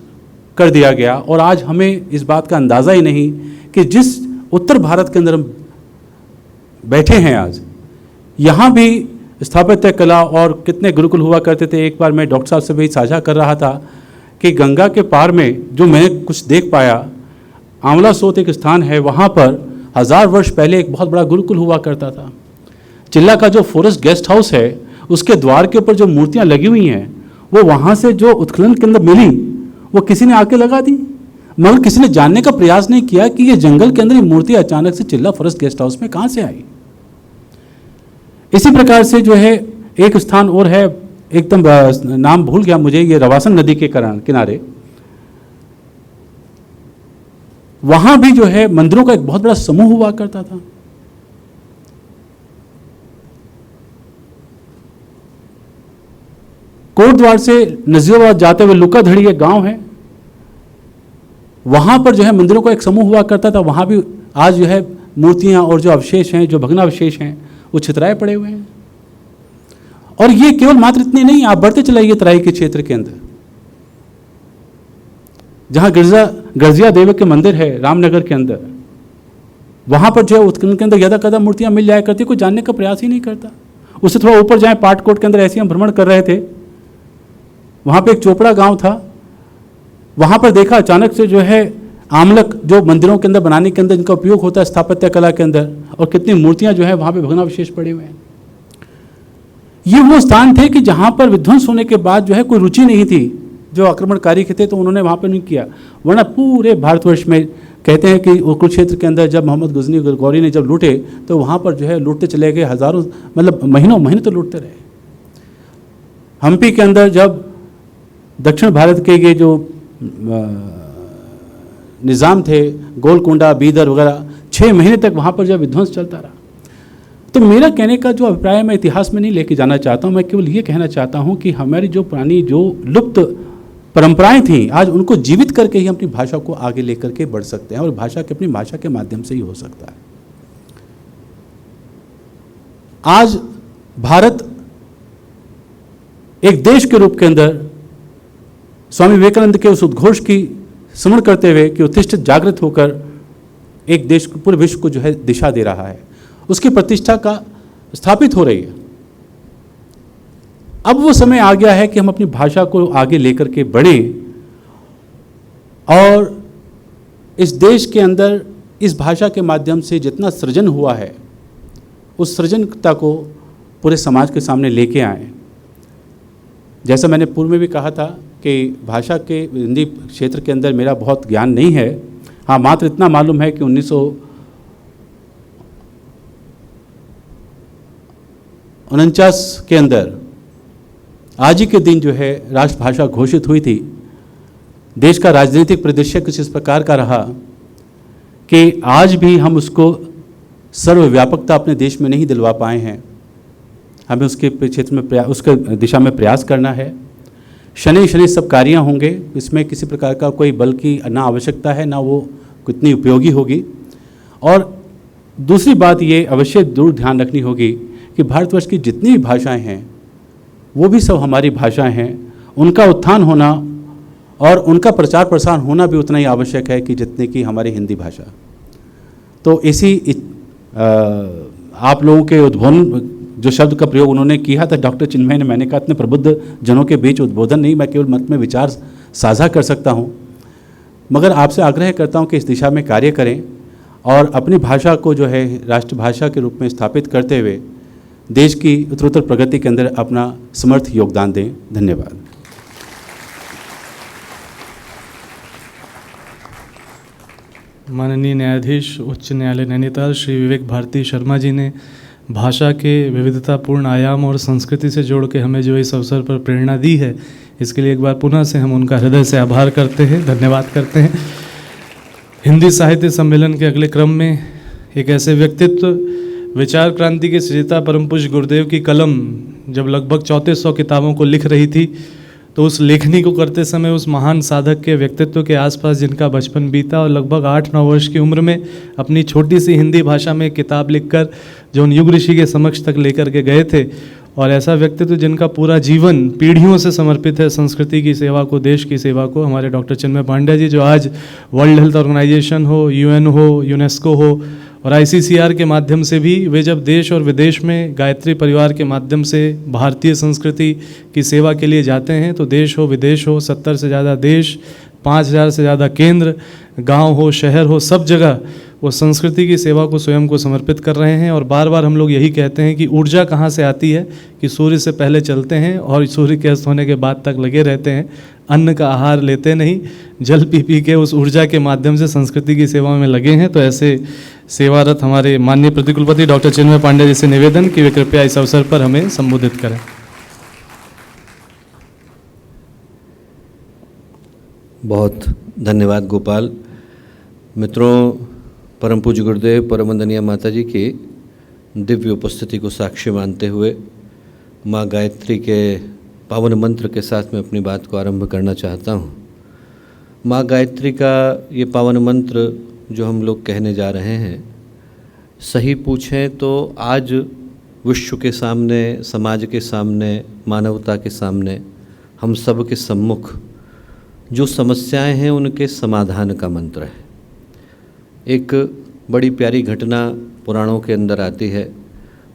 कर दिया गया। और आज हमें इस बात का अंदाज़ा ही नहीं कि जिस उत्तर भारत के अंदर हम बैठे हैं आज, यहाँ भी स्थापत्य कला और कितने गुरुकुल हुआ करते थे। एक बार मैं डॉक्टर साहब से भी साझा कर रहा था कि गंगा के पार में जो मैंने कुछ देख पाया, आंवला सोत एक स्थान है, वहाँ पर 1000 वर्ष पहले एक बहुत बड़ा गुरुकुल हुआ करता था। चिल्ला का जो फॉरेस्ट गेस्ट हाउस है, उसके द्वार के ऊपर जो मूर्तियाँ लगी हुई हैं, वो वहाँ से जो उत्खनन के अंदर मिली वो किसी ने आके लगा दी, मगर किसी ने जानने का प्रयास नहीं किया कि ये जंगल के अंदर ये मूर्ति अचानक से चिल्ला फॉरेस्ट गेस्ट हाउस में कहाँ से आई। इसी प्रकार से जो है एक स्थान और है, एकदम नाम भूल गया मुझे, ये रवासन नदी के किनारे, वहां भी जो है मंदिरों का एक बहुत बड़ा समूह हुआ करता था। कोटद्वार से नजीराबाद जाते हुए लुकाधड़ी एक गांव है, वहां पर जो है मंदिरों का एक समूह हुआ करता था। वहां भी आज जो है मूर्तियां और जो अवशेष हैं, जो भग्नावशेष हैं, वो छितराए पड़े हुए हैं। और ये केवल मात्र इतने नहीं, आप बढ़ते चलाइए तराई के क्षेत्र के अंदर, जहां गर्जिया देवी के मंदिर है रामनगर के अंदर, वहां पर जो है उत्खनन के अंदर यदा कदा मूर्तियां मिल जाया करती, कोई जानने का प्रयास ही नहीं करता। उससे थोड़ा ऊपर जाए, पाटकोट के अंदर ऐसे हम भ्रमण कर रहे थे, वहां पे एक चोपड़ा गांव था, वहां पर देखा अचानक से जो है आमलक जो मंदिरों के अंदर बनाने के अंदर इनका उपयोग होता है स्थापत्य कला के अंदर, और कितनी मूर्तियां जो है वहां पे भग्नावशेष पड़े हुए हैं। ये वो स्थान थे कि जहां पर विध्वंस होने के बाद जो है कोई रुचि नहीं थी, जो आक्रमणकारी थे तो उन्होंने वहां पर नहीं किया। वरना पूरे भारतवर्ष में कहते हैं कि कुरुक्षेत्र के अंदर जब मोहम्मद गजनी गौरी ने जब लूटे तो वहां पर जो है लूटते चले गए, हजारों, मतलब महीनों महीने तो लूटते रहे। हम्पी के अंदर जब दक्षिण भारत के ये जो निज़ाम थे, गोलकोंडा, बीदर वगैरह, 6 महीने तक वहाँ पर जब विध्वंस चलता रहा। तो मेरा कहने का जो अभिप्राय है, मैं इतिहास में नहीं लेके जाना चाहता हूँ, मैं केवल ये कहना चाहता हूँ कि हमारी जो पुरानी जो लुप्त परंपराएं थीं, आज उनको जीवित करके ही अपनी भाषा को आगे लेकर के बढ़ सकते हैं, और भाषा के अपनी भाषा के माध्यम से ही हो सकता है। आज भारत एक देश के रूप के अंदर स्वामी विवेकानंद के उस उद्घोष की स्मरण करते हुए कि उत्तिष्ठ जागृत होकर एक देश को, पूरे विश्व को जो है दिशा दे रहा है, उसकी प्रतिष्ठा का स्थापित हो रही है। अब वो समय आ गया है कि हम अपनी भाषा को आगे लेकर के बढ़ें और इस देश के अंदर इस भाषा के माध्यम से जितना सृजन हुआ है उस सृजनता को पूरे समाज के सामने लेके आएं। जैसा मैंने पूर्व में भी कहा था कि भाषा के हिंदी क्षेत्र के अंदर मेरा बहुत ज्ञान नहीं है। हाँ, मात्र इतना मालूम है कि 1949 के अंदर आज ही के दिन जो है राष्ट्रभाषा घोषित हुई थी। देश का राजनीतिक परिदृश्य कुछ इस प्रकार का रहा कि आज भी हम उसको सर्वव्यापकता अपने देश में नहीं दिलवा पाए हैं। हमें उसके क्षेत्र में उसके दिशा में प्रयास करना है। शनि शनि सब कार्य होंगे, इसमें किसी प्रकार का कोई बल की ना आवश्यकता है, ना वो कितनी उपयोगी होगी। और दूसरी बात ये अवश्य दूर ध्यान रखनी होगी कि भारतवर्ष की जितनी भी भाषाएं हैं वो भी सब हमारी भाषाएं हैं। उनका उत्थान होना और उनका प्रचार प्रसार होना भी उतना ही आवश्यक है कि जितने की हमारी हिंदी भाषा। तो इसी आप लोगों के उद्बोधन जो शब्द का प्रयोग उन्होंने किया था डॉक्टर चिन्मय ने, मैंने कहा इतने प्रबुद्ध जनों के बीच उद्बोधन नहीं, मैं केवल मत में विचार साझा कर सकता हूँ, मगर आपसे आग्रह करता हूँ कि इस दिशा में कार्य करें और अपनी भाषा को जो है राष्ट्रभाषा के रूप में स्थापित करते हुए देश की उत्तरोत्तर प्रगति के अंदर अपना समर्थ योगदान दें। धन्यवाद। माननीय न्यायाधीश उच्च न्यायालय नैनीताल श्री विवेक भारती शर्मा जी ने भाषा के विविधतापूर्ण आयाम और संस्कृति से जोड़ के हमें जो इस अवसर पर प्रेरणा दी है, इसके लिए एक बार पुनः से हम उनका हृदय से आभार करते हैं, धन्यवाद करते हैं। हिंदी साहित्य सम्मेलन के अगले क्रम में एक ऐसे व्यक्तित्व, विचार क्रांति के सृजता परम पूज्य गुरुदेव की कलम जब लगभग 3400 किताबों को लिख रही थी, तो उस लेखनी को करते समय उस महान साधक के व्यक्तित्व के आसपास जिनका बचपन बीता और लगभग 8-9 वर्ष की उम्र में अपनी छोटी सी हिंदी भाषा में किताब लिखकर जो उन युग ऋषि के समक्ष तक लेकर के गए थे, और ऐसा व्यक्तित्व जिनका पूरा जीवन पीढ़ियों से समर्पित है संस्कृति की सेवा को, देश की सेवा को, हमारे डॉक्टर चिन्मय पांड्या जी, जो आज वर्ल्ड हेल्थ ऑर्गेनाइजेशन हो, यूएन हो, यूनेस्को हो और आईसीसीआर के माध्यम से भी वे जब देश और विदेश में गायत्री परिवार के माध्यम से भारतीय संस्कृति की सेवा के लिए जाते हैं, तो देश हो विदेश हो, 70 से ज़्यादा देश, 5000 से ज़्यादा केंद्र, गांव हो शहर हो, सब जगह वो संस्कृति की सेवा को स्वयं को समर्पित कर रहे हैं। और बार बार हम लोग यही कहते हैं कि ऊर्जा कहाँ से आती है कि सूर्य से पहले चलते हैं और सूर्य के अस्त होने के बाद तक लगे रहते हैं, अन्न का आहार लेते नहीं, जल पी पी के उस ऊर्जा के माध्यम से संस्कृति की सेवा में लगे हैं। तो ऐसे सेवारत हमारे माननीय प्रतिकुलपति डॉक्टर चिन्मय पांड्या जी से निवेदन कि वे कृपया इस अवसर पर हमें संबोधित करें। बहुत धन्यवाद गोपाल। मित्रों, परम पूज्य गुरुदेव परम वंदनीय माता जी की दिव्य उपस्थिति को साक्षी मानते हुए माँ गायत्री के पावन मंत्र के साथ मैं अपनी बात को आरंभ करना चाहता हूँ। माँ गायत्री का ये पावन मंत्र जो हम लोग कहने जा रहे हैं, सही पूछें तो आज विश्व के सामने, समाज के सामने, मानवता के सामने, हम सब के सम्मुख जो समस्याएं हैं उनके समाधान का मंत्र है। एक बड़ी प्यारी घटना पुराणों के अंदर आती है।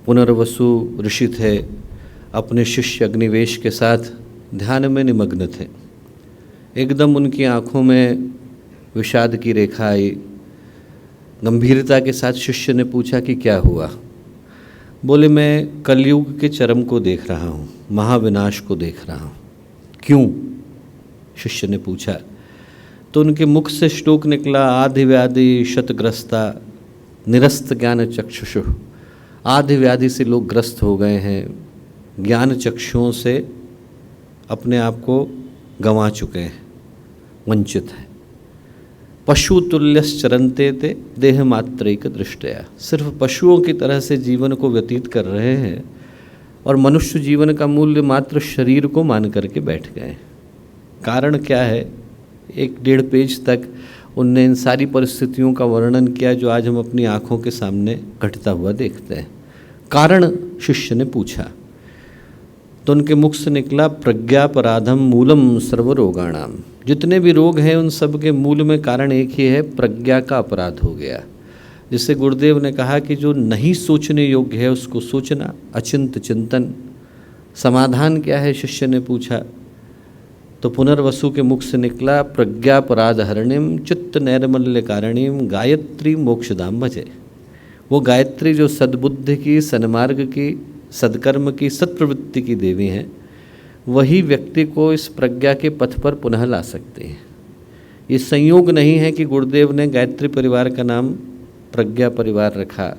पुनर्वसु ऋषि थे, अपने शिष्य अग्निवेश के साथ ध्यान में निमग्न थे। एकदम उनकी आँखों में विषाद की रेखा आई। गंभीरता के साथ शिष्य ने पूछा कि क्या हुआ। बोले, मैं कलयुग के चरम को देख रहा हूँ, महाविनाश को देख रहा हूँ। क्यों? शिष्य ने पूछा। तो उनके मुख से श्लोक निकला, आधि व्याधि शतग्रस्ता निरस्त ज्ञान चक्षुषु। आधि व्याधि से लोग ग्रस्त हो गए हैं, ज्ञान चक्षुओं से अपने आप को गंवा चुके हैं, वंचित हैं। पशु तुल्यश्चरन्ते ते देह मात्रैक दृष्टया। सिर्फ पशुओं की तरह से जीवन को व्यतीत कर रहे हैं और मनुष्य जीवन का मूल्य मात्र शरीर को मान करके बैठ गए। कारण क्या है? 1-1.5 पेज तक उनने इन सारी परिस्थितियों का वर्णन किया जो आज हम अपनी आँखों के सामने घटता हुआ देखते हैं। कारण शिष्य ने पूछा तो उनके मुख से निकला, प्रज्ञापराधम मूलम सर्वरोगाणाम। जितने भी रोग हैं उन सब के मूल में कारण एक ही है, प्रज्ञा का अपराध हो गया। जिससे गुरुदेव ने कहा कि जो नहीं सोचने योग्य है उसको सोचना, अचिंत चिंतन। समाधान क्या है? शिष्य ने पूछा तो पुनर्वसु के मुख से निकला, प्रज्ञापराध हरणिम चित्त नैर्मल्य कारणिम गायत्री मोक्षदाम भजे। वो गायत्री जो सद्बुद्धि की, सन्मार्ग की, सदकर्म की, सत्प्रवृत्ति की देवी हैं, वही व्यक्ति को इस प्रज्ञा के पथ पर पुनः ला सकते हैं। ये संयोग नहीं है कि गुरुदेव ने गायत्री परिवार का नाम प्रज्ञा परिवार रखा,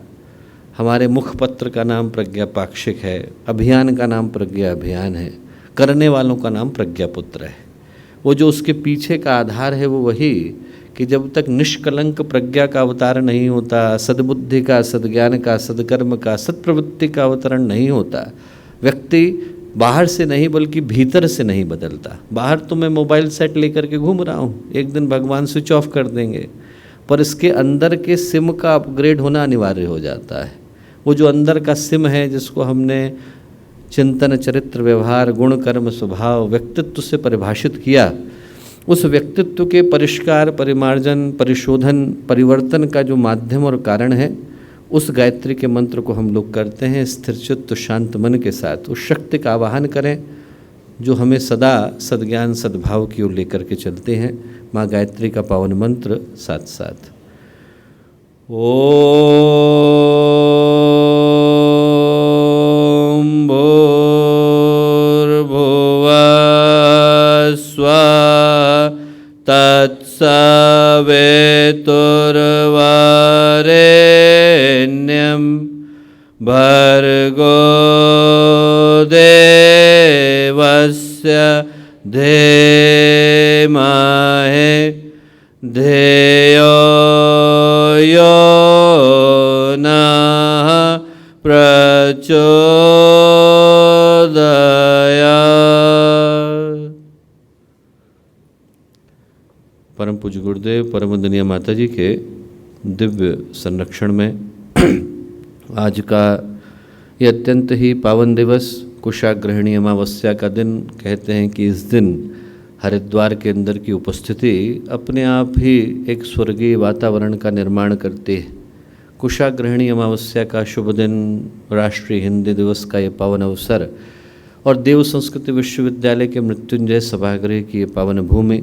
हमारे मुखपत्र का नाम प्रज्ञा पाक्षिक है, अभियान का नाम प्रज्ञा अभियान है, करने वालों का नाम प्रज्ञा पुत्र है। वो जो उसके पीछे का आधार है वो वही कि जब तक निष्कलंक प्रज्ञा का अवतार नहीं होता, सद्बुद्धि का, सद्ज्ञान का, सद्कर्म का, सत्प्रवृत्ति का अवतरण नहीं होता, व्यक्ति बाहर से नहीं बल्कि भीतर से नहीं बदलता। बाहर तो मैं मोबाइल सेट लेकर के घूम रहा हूँ, एक दिन भगवान स्विच ऑफ कर देंगे, पर इसके अंदर के सिम का अपग्रेड होना अनिवार्य हो जाता है। वो जो अंदर का सिम है जिसको हमने चिंतन, चरित्र, व्यवहार, गुण, कर्म, स्वभाव, व्यक्तित्व से परिभाषित किया, उस व्यक्तित्व के परिष्कार, परिमार्जन, परिशोधन, परिवर्तन का जो माध्यम और कारण है, उस गायत्री के मंत्र को हम लोग करते हैं स्थिर चित्त शांत मन के साथ। उस शक्ति का आवाहन करें जो हमें सदा सद्ज्ञान सद्भाव की ओर लेकर के चलते हैं। माँ गायत्री का पावन मंत्र साथ साथ ओम भूर्भुवः स्वः तत्सवितुर्वरेण्यं भर्गो देवस्य धीमहि धियो यो नः प्रचोदयात्। परम पूज्य गुरुदेव परम वंदनीय माता जी के दिव्य संरक्षण में आज का ये अत्यंत ही पावन दिवस, कुशाग्रहणी अमावस्या का दिन, कहते हैं कि इस दिन हरिद्वार के अंदर की उपस्थिति अपने आप ही एक स्वर्गीय वातावरण का निर्माण करती है। कुशाग्रहणी अमावस्या का शुभ दिन, राष्ट्रीय हिंदी दिवस का ये पावन अवसर और देव संस्कृति विश्वविद्यालय के मृत्युंजय सभागृह की ये पावन भूमि,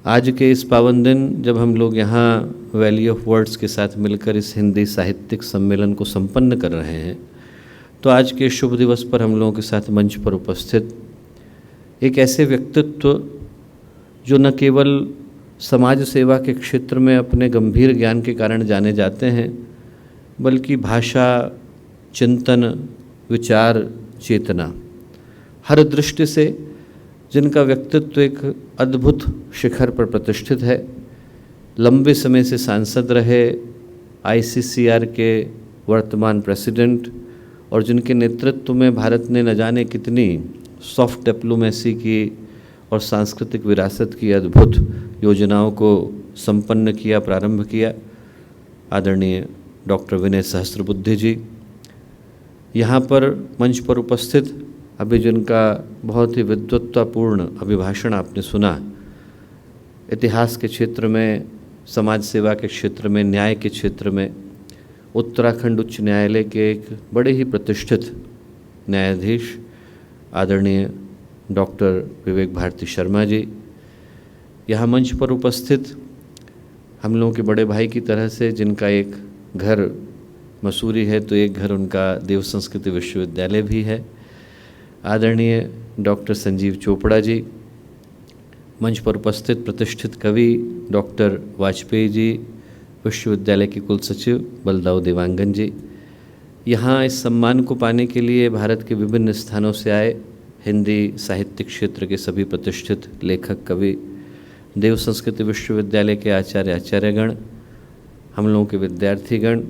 आज के इस पावन दिन जब हम लोग यहाँ वैली ऑफ वर्ड्स के साथ मिलकर इस हिंदी साहित्यिक सम्मेलन को संपन्न कर रहे हैं, तो आज के शुभ दिवस पर हम लोगों के साथ मंच पर उपस्थित एक ऐसे व्यक्तित्व जो न केवल समाज सेवा के क्षेत्र में अपने गंभीर ज्ञान के कारण जाने जाते हैं, बल्कि भाषा, चिंतन, विचार, चेतना, हर दृष्टि से जिनका व्यक्तित्व एक अद्भुत शिखर पर प्रतिष्ठित है। लंबे समय से सांसद रहे, ICCR के वर्तमान प्रेसिडेंट, और जिनके नेतृत्व में भारत ने न जाने कितनी सॉफ्ट डिप्लोमेसी की और सांस्कृतिक विरासत की अद्भुत योजनाओं को संपन्न किया, प्रारंभ किया, आदरणीय डॉक्टर विनय सहस्त्रबुद्धे जी। यहाँ पर मंच पर उपस्थित अभी जिनका बहुत ही विद्वत्तापूर्ण अभिभाषण आपने सुना, इतिहास के क्षेत्र में, समाज सेवा के क्षेत्र में, न्याय के क्षेत्र में उत्तराखंड उच्च न्यायालय के एक बड़े ही प्रतिष्ठित न्यायाधीश आदरणीय डॉक्टर विवेक भारती शर्मा जी, यहाँ मंच पर उपस्थित हम लोगों के बड़े भाई की तरह से, जिनका एक घर मसूरी है तो एक घर उनका देव संस्कृति विश्वविद्यालय भी है, आदरणीय डॉक्टर संजीव चोपड़ा जी, मंच पर उपस्थित प्रतिष्ठित कवि डॉक्टर वाजपेयी जी, विश्वविद्यालय के कुल सचिव बलदाऊ देवांगन जी, यहाँ इस सम्मान को पाने के लिए भारत के विभिन्न स्थानों से आए हिंदी साहित्यिक क्षेत्र के सभी प्रतिष्ठित लेखक, कवि, देव संस्कृति विश्वविद्यालय के आचार्य, आचार्यगण, हम लोगों के विद्यार्थीगण,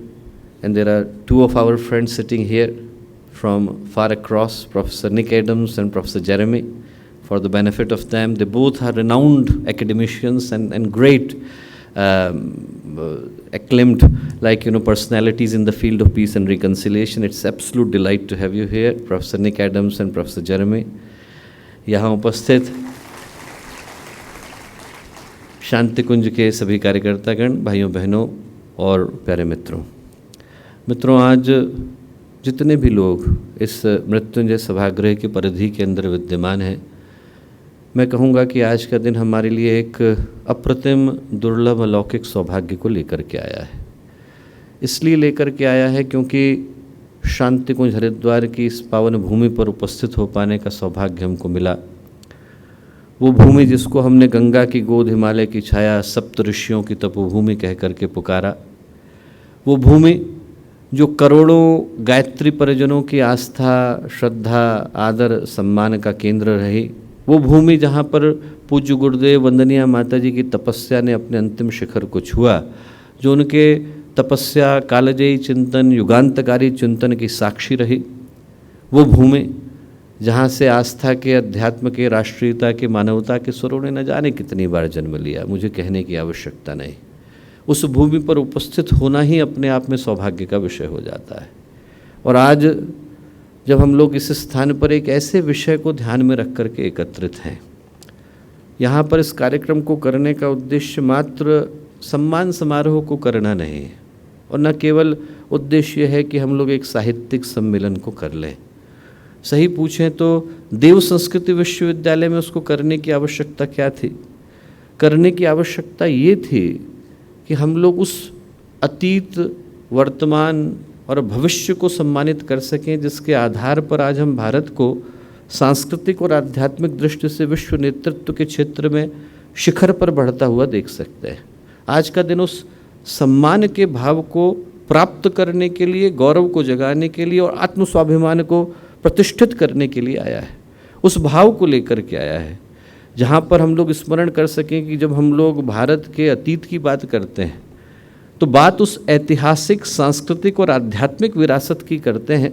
and there are two of our friends sitting here from far across, Professor Nick Adams and Professor Jeremy. For the benefit of them, they both are renowned academicians and great acclaimed, personalities in the field of peace and reconciliation. It's absolute delight to have you here, Professor Nick Adams and Professor Jeremy. यहाँ उपस्थित शांति कुंज के सभी कार्यकर्तागण, भाइयों बहनों और प्यारे मित्रों, आज जितने भी लोग इस मृत्युंजय सभागृह की परिधि के अंदर विद्यमान हैं, मैं कहूँगा कि आज का दिन हमारे लिए एक अप्रतिम, दुर्लभ, अलौकिक सौभाग्य को लेकर के आया है। इसलिए लेकर के आया है क्योंकि शांति कुंज हरिद्वार की इस पावन भूमि पर उपस्थित हो पाने का सौभाग्य हमको मिला। वो भूमि जिसको हमने गंगा की गोद, हिमालय की छाया, सप्त ऋषियों की तपोभूमि कह करके पुकारा, वो भूमि जो करोड़ों गायत्री परिजनों की आस्था, श्रद्धा, आदर, सम्मान का केंद्र रही, वो भूमि जहाँ पर पूज्य गुरुदेव वंदनीय माता जी की तपस्या ने अपने अंतिम शिखर को छुआ, जो उनके तपस्या, कालजयी चिंतन, युगांतकारी चिंतन की साक्षी रही, वो भूमि जहाँ से आस्था के, अध्यात्म के, राष्ट्रीयता के, मानवता के स्वरों ने न जाने कितनी बार जन्म लिया, मुझे कहने की आवश्यकता नहीं। उस भूमि पर उपस्थित होना ही अपने आप में सौभाग्य का विषय हो जाता है। और आज जब हम लोग इस स्थान पर एक ऐसे विषय को ध्यान में रख कर के एकत्रित हैं, यहाँ पर इस कार्यक्रम को करने का उद्देश्य मात्र सम्मान समारोह को करना नहीं है, और न केवल उद्देश्य है कि हम लोग एक साहित्यिक सम्मेलन को कर लें। सही पूछें तो देव संस्कृति विश्वविद्यालय में उसको करने की आवश्यकता क्या थी? करने की आवश्यकता ये थी कि हम लोग उस अतीत, वर्तमान और भविष्य को सम्मानित कर सकें, जिसके आधार पर आज हम भारत को सांस्कृतिक और आध्यात्मिक दृष्टि से विश्व नेतृत्व के क्षेत्र में शिखर पर बढ़ता हुआ देख सकते हैं। आज का दिन उस सम्मान के भाव को प्राप्त करने के लिए, गौरव को जगाने के लिए और आत्मस्वाभिमान को प्रतिष्ठित करने के लिए आया है। उस भाव को लेकर के आया है, जहाँ पर हम लोग स्मरण कर सकें कि जब हम लोग भारत के अतीत की बात करते हैं तो बात उस ऐतिहासिक, सांस्कृतिक और आध्यात्मिक विरासत की करते हैं,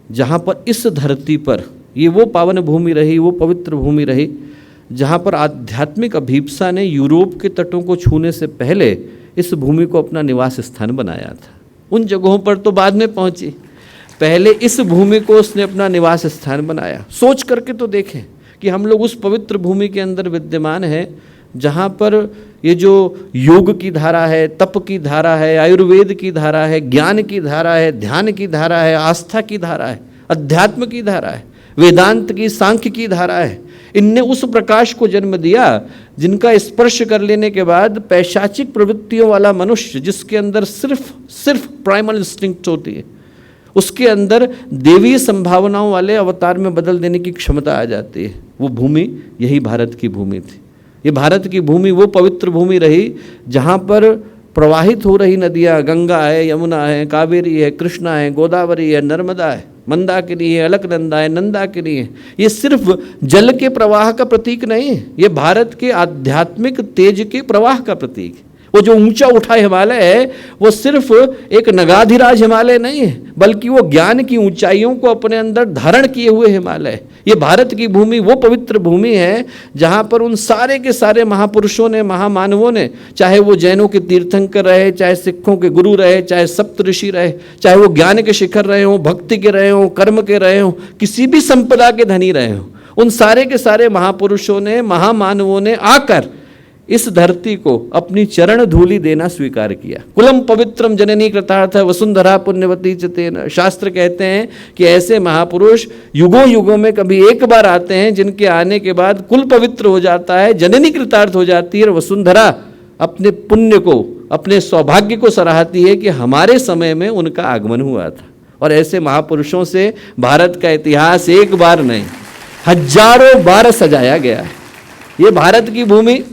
जहाँ पर इस धरती पर ये वो पावन भूमि रही, वो पवित्र भूमि रही, जहाँ पर आध्यात्मिक अभीप्सा ने यूरोप के तटों को छूने से पहले इस भूमि को अपना निवास स्थान बनाया था। उन जगहों पर तो बाद में पहुँची, पहले इस भूमि को उसने अपना निवास स्थान बनाया। सोच करके तो देखें कि हम लोग उस पवित्र भूमि के अंदर विद्यमान हैं, जहाँ पर ये जो योग की धारा है, तप की धारा है, आयुर्वेद की धारा है, ज्ञान की धारा है, ध्यान की धारा है, आस्था की धारा है, अध्यात्म की धारा है, वेदांत की, सांख्य की धारा है। इनने उस प्रकाश को जन्म दिया जिनका स्पर्श कर लेने के बाद पैशाचिक प्रवृत्तियों वाला मनुष्य, जिसके अंदर सिर्फ प्राइमल इंस्टिंक्ट होती है, उसके अंदर देवीय संभावनाओं वाले अवतार में बदल देने की क्षमता आ जाती है। वो भूमि यही भारत की भूमि थी। ये भारत की भूमि वो पवित्र भूमि रही जहाँ पर प्रवाहित हो रही नदियाँ, गंगा है, यमुना है, कावेरी है, कृष्णा है, गोदावरी है, नर्मदा है, मंदाकिनी है, अलकनंदा है, नंदाकिनी है। ये सिर्फ जल के प्रवाह का प्रतीक नहीं है, ये भारत के आध्यात्मिक तेज के प्रवाह का प्रतीक है। वो जो ऊंचा उठा हिमालय है, वो सिर्फ एक नगाधिराज हिमालय नहीं है, बल्कि वो ज्ञान की ऊंचाइयों को अपने अंदर धारण किए हुए हिमालय है। ये भारत की भूमि वो पवित्र भूमि है जहाँ पर उन सारे के सारे महापुरुषों ने, महामानवों ने, चाहे वो जैनों के तीर्थंकर रहे, चाहे सिखों के गुरु रहे, चाहे सप्त ऋषि रहे, चाहे वो ज्ञान के शिखर रहे हों, भक्ति के रहे हों, कर्म के रहे हों, किसी भी संपदा के धनी रहे हों, उन सारे के सारे महापुरुषों ने, महामानवों ने आकर इस धरती को अपनी चरण धूलि देना स्वीकार किया। कुलम पवित्रम जननी कृतार्थ वसुंधरा पुण्यवती च तेन। शास्त्र कहते हैं कि ऐसे महापुरुष युगों युगों में कभी एक बार आते हैं, जिनके आने के बाद कुल पवित्र हो जाता है, जननी कृतार्थ हो जाती है, और वसुंधरा अपने पुण्य को, अपने सौभाग्य को सराहती है कि हमारे समय में उनका आगमन हुआ था। और ऐसे महापुरुषों से भारत का इतिहास एक बार नहीं, हजारों बार सजाया गया है। ये भारत की भूमि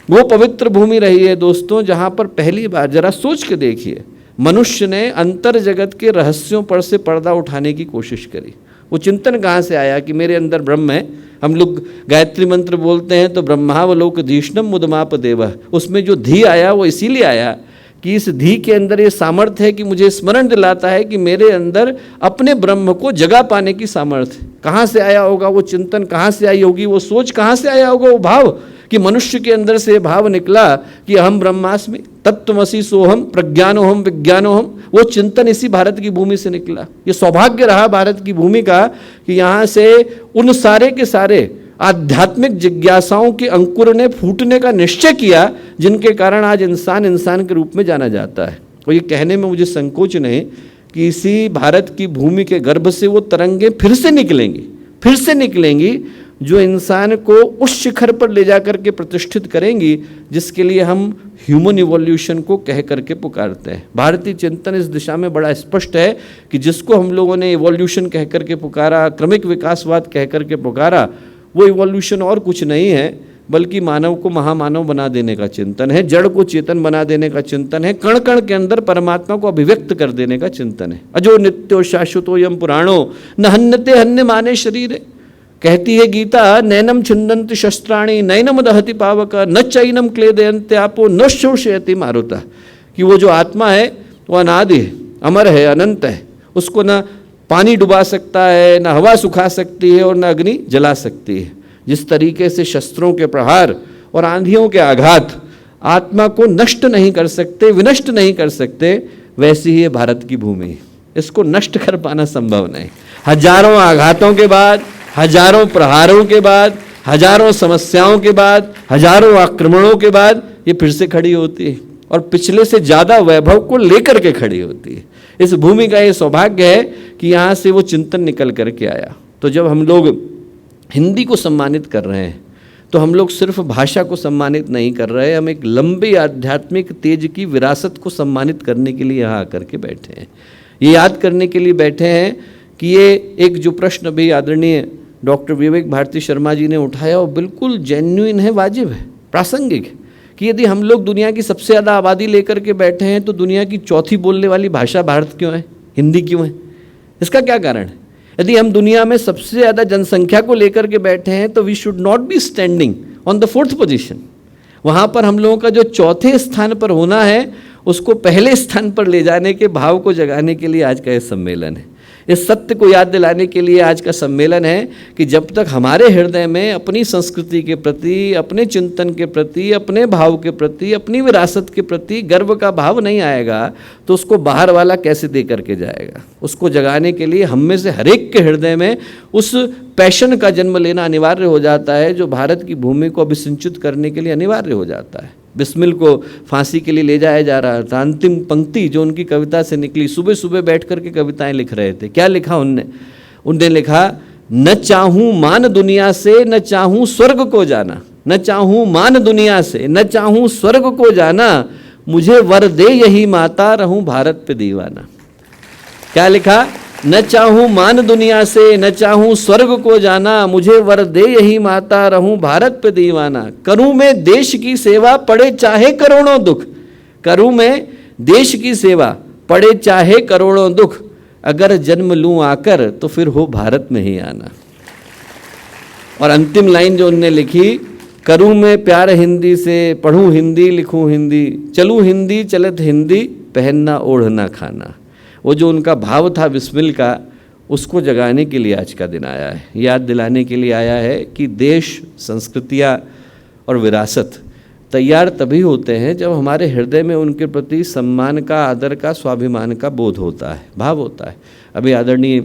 वो पवित्र भूमि रही है दोस्तों, जहाँ पर पहली बार, जरा सोच के देखिए, मनुष्य ने अंतर जगत के रहस्यों पर से पर्दा उठाने की कोशिश करी। वो चिंतन कहाँ से आया कि मेरे अंदर ब्रह्म है। हम लोग गायत्री मंत्र बोलते हैं तो ब्रह्मावलोक धीष्णम मुदमाप देव, उसमें जो धी आया वो इसीलिए आया कि इस धी के अंदर ये सामर्थ्य है कि मुझे स्मरण दिलाता है कि मेरे अंदर अपने ब्रह्म को जगा पाने की सामर्थ्य। कहाँ से आया होगा वो चिंतन, कहाँ से आई होगी वो सोच, कहाँ से आया होगा वो भाव कि मनुष्य के अंदर से भाव निकला कि अहम ब्रह्मास्मि तत्त्वमसि सोहम प्रज्ञानोहम विज्ञानोहम। वो चिंतन इसी भारत की भूमि से निकला। ये सौभाग्य रहा भारत की भूमि का कि यहाँ से उन सारे के सारे आध्यात्मिक जिज्ञासाओं के अंकुर ने फूटने का निश्चय किया, जिनके कारण आज इंसान इंसान के रूप में जाना जाता है। और ये कहने में मुझे संकोच नहीं कि इसी भारत की भूमि के गर्भ से वो तरंगें फिर से निकलेंगी जो इंसान को उस शिखर पर ले जाकर के प्रतिष्ठित करेंगी जिसके लिए हम ह्यूमन इवोल्यूशन को कह करके पुकारते हैं। भारतीय चिंतन इस दिशा में बड़ा स्पष्ट है कि जिसको हम लोगों ने इवोल्यूशन कह करके पुकारा, क्रमिक विकासवाद कह करके पुकारा, वो इवोल्यूशन और कुछ नहीं है बल्कि मानव को महामानव बना देने का चिंतन है, जड़ को चेतन बना देने का चिंतन है, कण कण के अंदर परमात्मा को अभिव्यक्त कर देने का चिंतन है। अजो नित्यो शाश्वतो यम पुराणो न हन्यते हन्य माने शरीर, कहती है गीता, नैनम छिन्दन्ति शस्त्राणि नैनम दहति पावक न चैनम क्लेदयन्ते आपो न शोषयति मारुता, कि वो जो आत्मा है वो अनादि है, अमर है, अनंत है, उसको न पानी डुबा सकता है, न हवा सुखा सकती है और न अग्नि जला सकती है। जिस तरीके से शस्त्रों के प्रहार और आंधियों के आघात आत्मा को नष्ट नहीं कर सकते, विनष्ट नहीं कर सकते, वैसी ही भारत की भूमि है, इसको नष्ट कर पाना संभव नहीं। हजारों आघातों के बाद, हजारों प्रहारों के बाद, हजारों समस्याओं के बाद, हजारों आक्रमणों के बाद ये फिर से खड़ी होती है और पिछले से ज़्यादा वैभव को लेकर के खड़ी होती है। इस भूमि का ये सौभाग्य है कि यहाँ से वो चिंतन निकल करके आया। तो जब हम लोग हिंदी को सम्मानित कर रहे हैं तो हम लोग सिर्फ भाषा को सम्मानित नहीं कर रहे, हम एक लंबी आध्यात्मिक तेज की विरासत को सम्मानित करने के लिए यहाँ आकर के बैठे हैं। ये याद करने के लिए बैठे हैं कि ये एक जो प्रश्न भी आदरणीय डॉक्टर विवेक भारती शर्मा जी ने उठाया वो बिल्कुल जेन्युइन है, वाजिब है, प्रासंगिक है कि यदि हम लोग दुनिया की सबसे ज़्यादा आबादी लेकर के बैठे हैं तो दुनिया की चौथी बोलने वाली भाषा भारत क्यों है, हिंदी क्यों है? इसका क्या कारण है? यदि हम दुनिया में सबसे ज़्यादा जनसंख्या को लेकर के बैठे हैं तो we should not be standing on the 4th position. वहाँ पर हम लोगों का जो चौथे स्थान पर होना है उसको पहले स्थान पर ले जाने के भाव को जगाने के लिए आज का ये सम्मेलन है। इस सत्य को याद दिलाने के लिए आज का सम्मेलन है कि जब तक हमारे हृदय में अपनी संस्कृति के प्रति, अपने चिंतन के प्रति, अपने भाव के प्रति, अपनी विरासत के प्रति गर्व का भाव नहीं आएगा तो उसको बाहर वाला कैसे दे करके जाएगा। उसको जगाने के लिए हम में से हर एक के हृदय में उस पैशन का जन्म लेना अनिवार्य हो जाता है जो भारत की भूमि को अभिसिंचित करने के लिए अनिवार्य हो जाता है। बिस्मिल को फांसी के लिए ले जाया जा रहा था, अंतिम पंक्ति जो उनकी कविता से निकली, सुबह सुबह बैठ कर के कविताएं लिख रहे थे। क्या लिखा उनने लिखा, न चाहूँ मान दुनिया से न चाहूँ स्वर्ग को जाना, न चाहूँ मान दुनिया से न चाहूँ स्वर्ग को जाना, मुझे वर दे यही माता रहूँ भारत पे दीवाना। क्या लिखा, न चाहूँ मान दुनिया से न चाहूँ स्वर्ग को जाना, मुझे वर दे यही माता रहूँ भारत पे दीवाना। करूँ मैं देश की सेवा पड़े चाहे करोड़ों दुख, करूँ मैं देश की सेवा पड़े चाहे करोड़ों दुख, अगर जन्म लूँ आकर तो फिर हो भारत में ही आना। और अंतिम लाइन जो उनने लिखी, करूँ मैं प्यार हिंदी से, पढ़ूँ हिंदी, लिखूँ हिंदी, चलूँ हिंदी, चलत हिंदी, पहनना ओढ़ना खाना। वो जो उनका भाव था बिस्मिल का, उसको जगाने के लिए आज का दिन आया है, याद दिलाने के लिए आया है कि देश, संस्कृतियाँ और विरासत तैयार तभी होते हैं जब हमारे हृदय में उनके प्रति सम्मान का, आदर का, स्वाभिमान का बोध होता है, भाव होता है। अभी आदरणीय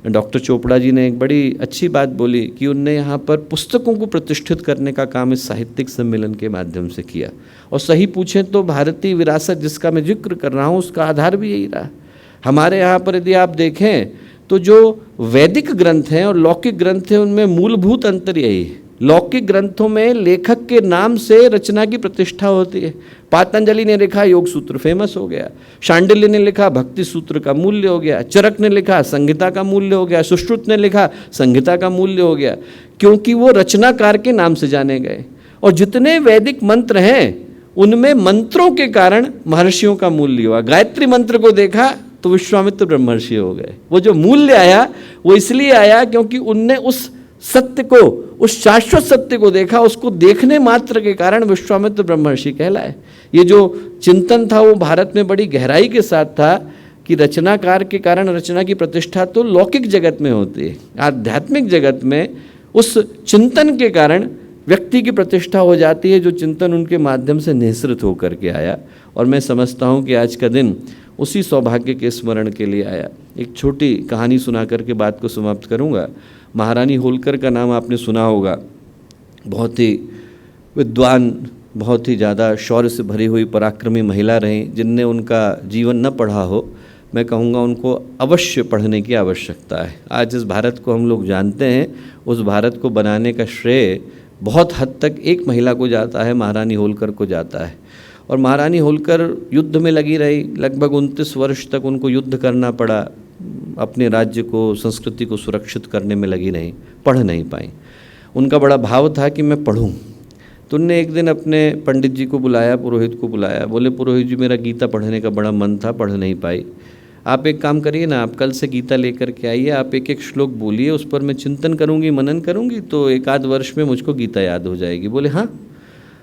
डॉक्टर चोपड़ा जी ने एक बड़ी अच्छी बात बोली कि उनने यहाँ पर पुस्तकों को प्रतिष्ठित करने का काम इस साहित्यिक सम्मेलन के माध्यम से किया। और सही पूछें तो भारतीय विरासत जिसका मैं जिक्र कर रहा हूँ उसका आधार भी यही रहा। हमारे यहाँ पर यदि आप देखें तो जो वैदिक ग्रंथ हैं और लौकिक ग्रंथ हैं उनमें मूलभूत अंतर यही है। लौकिक ग्रंथों में लेखक के नाम से रचना की प्रतिष्ठा होती है। पातंजलि ने लिखा योग सूत्र फेमस हो गया, शांडिल्य ने लिखा भक्ति सूत्र का मूल्य हो गया, चरक ने लिखा संहिता का मूल्य हो गया, सुश्रुत ने लिखा संहिता का मूल्य हो गया, क्योंकि वो रचनाकार के नाम से जाने गए। और जितने वैदिक मंत्र हैं उनमें मंत्रों के कारण महर्षियों का मूल्य हुआ। गायत्री मंत्र को देखा तो विश्वामित्र ब्रह्मर्षि हो गए। वो जो मूल्य आया वो इसलिए आया क्योंकि उनने उस सत्य को, उस शाश्वत सत्य को देखा, उसको देखने मात्र के कारण विश्वामित्र ब्रह्मर्षि कहलाए। ये जो चिंतन था वो भारत में बड़ी गहराई के साथ था कि रचनाकार के कारण रचना की प्रतिष्ठा तो लौकिक जगत में होती है, आध्यात्मिक जगत में उस चिंतन के कारण व्यक्ति की प्रतिष्ठा हो जाती है जो चिंतन उनके माध्यम से निःसृत होकर के आया। और मैं समझता हूँ कि आज का दिन उसी सौभाग्य के स्मरण के लिए आया। एक छोटी कहानी सुना करके बात को समाप्त करूँगा। महारानी होलकर का नाम आपने सुना होगा। बहुत ही विद्वान, बहुत ही ज़्यादा शौर्य से भरी हुई पराक्रमी महिला रहीं, जिनने उनका जीवन न पढ़ा हो मैं कहूँगा उनको अवश्य पढ़ने की आवश्यकता है। आज जिस भारत को हम लोग जानते हैं, उस भारत को बनाने का श्रेय बहुत हद तक एक महिला को जाता है, महारानी होलकर को जाता है। और महारानी होलकर युद्ध में लगी रही, लगभग 29 वर्ष तक उनको युद्ध करना पड़ा, अपने राज्य को, संस्कृति को सुरक्षित करने में लगी रही, पढ़ नहीं पाई। उनका बड़ा भाव था कि मैं पढ़ूं। तो उनने एक दिन अपने पंडित जी को बुलाया, पुरोहित को बुलाया, बोले पुरोहित जी मेरा गीता पढ़ने का बड़ा मन था, पढ़ नहीं पाई। आप एक काम करिए ना, आप कल से गीता लेकर के आइए, आप एक एक श्लोक बोलिए, उस पर मैं चिंतन करूंगी, मनन करूंगी, तो एक आध वर्ष में मुझको गीता याद हो जाएगी। बोले हाँ।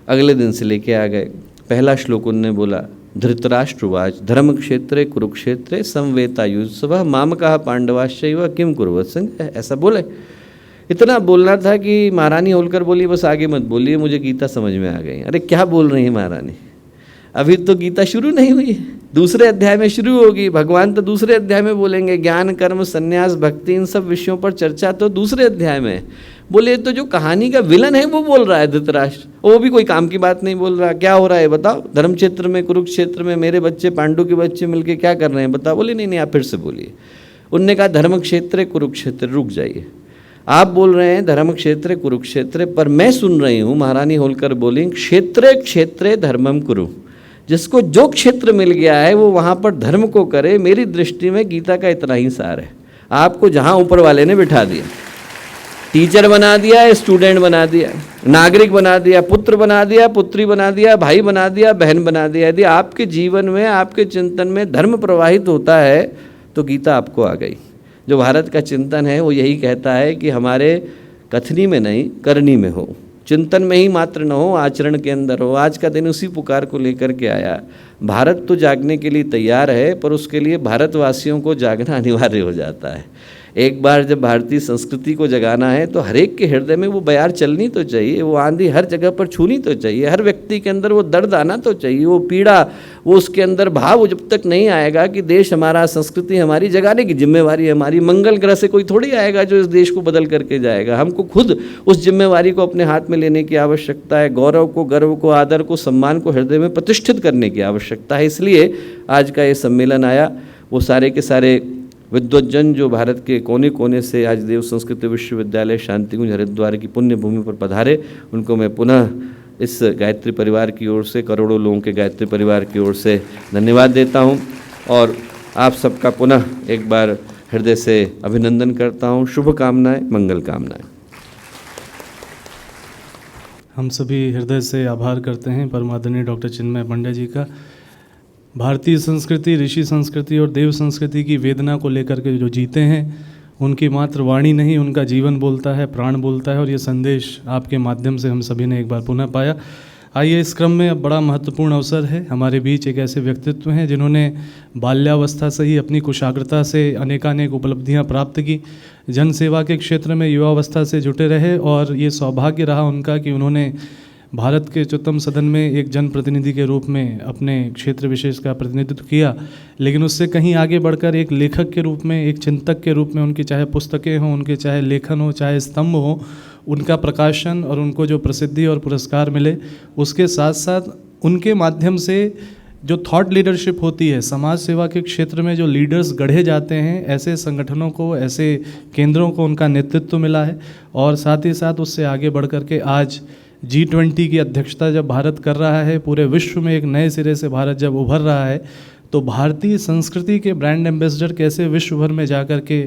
अगले दिन से लेके आ गए। पहला श्लोक उनने बोला, धृतराष्ट्रवाच धर्म क्षेत्रे कुरुक्षेत्रे संवेतायुत्सवः मामकाः पांडवाश्चैव किम कुर्वत् संजय, ऐसा बोले। इतना बोलना था कि महारानी होलकर बोली बस आगे मत बोलिए, मुझे गीता समझ में आ गई। अरे क्या बोल रही है महारानी, अभी तो गीता शुरू नहीं हुई है, दूसरे अध्याय में शुरू होगी। भगवान तो दूसरे अध्याय में बोलेंगे, ज्ञान कर्म संन्यास भक्ति इन सब विषयों पर चर्चा तो दूसरे अध्याय में है। बोले तो जो कहानी का विलन है वो बोल रहा है धृतराष्ट्र, वो भी कोई काम की बात नहीं बोल रहा। क्या हो रहा है बताओ, धर्म क्षेत्र में कुरुक्षेत्र में मेरे बच्चे पांडु के बच्चे मिलके क्या कर रहे हैं बताओ। बोले नहीं आप फिर से बोलिए। उनने कहा धर्म क्षेत्र कुरुक्षेत्र, रुक जाइए, आप बोल रहे हैं धर्म क्षेत्र कुरुक्षेत्र, पर मैं सुन रही हूँ महारानी होलकर बोली क्षेत्रे क्षेत्रे धर्मम कुरु, जिसको जो क्षेत्र मिल गया है वो वहाँ पर धर्म को करे। मेरी दृष्टि में गीता का इतना ही सार है। आपको जहाँ ऊपर वाले ने बिठा दिया, टीचर बना दिया, स्टूडेंट बना दिया, नागरिक बना दिया, पुत्र बना दिया, पुत्री बना दिया, भाई बना दिया, बहन बना दिया, यदि आपके जीवन में आपके चिंतन में धर्म प्रवाहित होता है तो गीता आपको आ गई। जो भारत का चिंतन है वो यही कहता है कि हमारे कथनी में नहीं करनी में हो, चिंतन में ही मात्र न हो, आचरण के अंदर हो। आज का दिन उसी पुकार को लेकर के आया। भारत तो जागने के लिए तैयार है, पर उसके लिए भारतवासियों को जागना अनिवार्य हो जाता है। एक बार जब भारतीय संस्कृति को जगाना है तो हर एक के हृदय में वो बयार चलनी तो चाहिए, वो आंधी हर जगह पर छूनी तो चाहिए, हर व्यक्ति के अंदर वो दर्द आना तो चाहिए, वो पीड़ा, वो उसके अंदर भाव जब तक नहीं आएगा कि देश हमारा, संस्कृति हमारी, जगाने की जिम्मेवारी हमारी। मंगल ग्रह से कोई थोड़ी आएगा जो इस देश को बदल करके जाएगा। हमको खुद उस जिम्मेवारी को अपने हाथ में लेने की आवश्यकता है। गौरव को, गर्व को, आदर को, सम्मान को हृदय में प्रतिष्ठित करने की आवश्यकता है। इसलिए आज का ये सम्मेलन आया। वो सारे के सारे विद्वज्जन जो भारत के कोने कोने से आज देव संस्कृत विश्वविद्यालय शांतिकुंज हरिद्वार की पुण्य भूमि पर पधारे, उनको मैं पुनः इस गायत्री परिवार की ओर से, करोड़ों लोगों के गायत्री परिवार की ओर से धन्यवाद देता हूं और आप सबका पुनः एक बार हृदय से अभिनंदन करता हूं। शुभकामनाएं, मंगल कामनाएं। हम सभी हृदय से आभार करते हैं परमादरणीय डॉक्टर चिन्मय पंड्या जी का। भारतीय संस्कृति, ऋषि संस्कृति और देव संस्कृति की वेदना को लेकर के जो जीते हैं, उनकी मात्र वाणी नहीं, उनका जीवन बोलता है, प्राण बोलता है। और ये संदेश आपके माध्यम से हम सभी ने एक बार पुनः पाया। आइए, इस क्रम में अब बड़ा महत्वपूर्ण अवसर है। हमारे बीच एक ऐसे व्यक्तित्व हैं जिन्होंने बाल्यावस्था से ही अपनी कुशाग्रता से अनेकानेक उपलब्धियां प्राप्त की, जन सेवा के क्षेत्र में युवावस्था से जुटे रहे और ये सौभाग्य रहा उनका कि उन्होंने भारत के उच्चतम सदन में एक जनप्रतिनिधि के रूप में अपने क्षेत्र विशेष का प्रतिनिधित्व किया, लेकिन उससे कहीं आगे बढ़कर एक लेखक के रूप में, एक चिंतक के रूप में, उनकी चाहे पुस्तकें हों, उनके चाहे लेखन हो, चाहे स्तंभ हो, उनका प्रकाशन और उनको जो प्रसिद्धि और पुरस्कार मिले, उसके साथ साथ उनके माध्यम से जो थॉट लीडरशिप होती है, समाज सेवा के क्षेत्र में जो लीडर्स गढ़े जाते हैं, ऐसे संगठनों को, ऐसे केंद्रों को उनका नेतृत्व मिला है। और साथ ही साथ उससे आगे बढ़ कर के आज G20 की अध्यक्षता जब भारत कर रहा है, पूरे विश्व में एक नए सिरे से भारत जब उभर रहा है, तो भारतीय संस्कृति के ब्रांड एम्बेसडर कैसे विश्व भर में जाकर के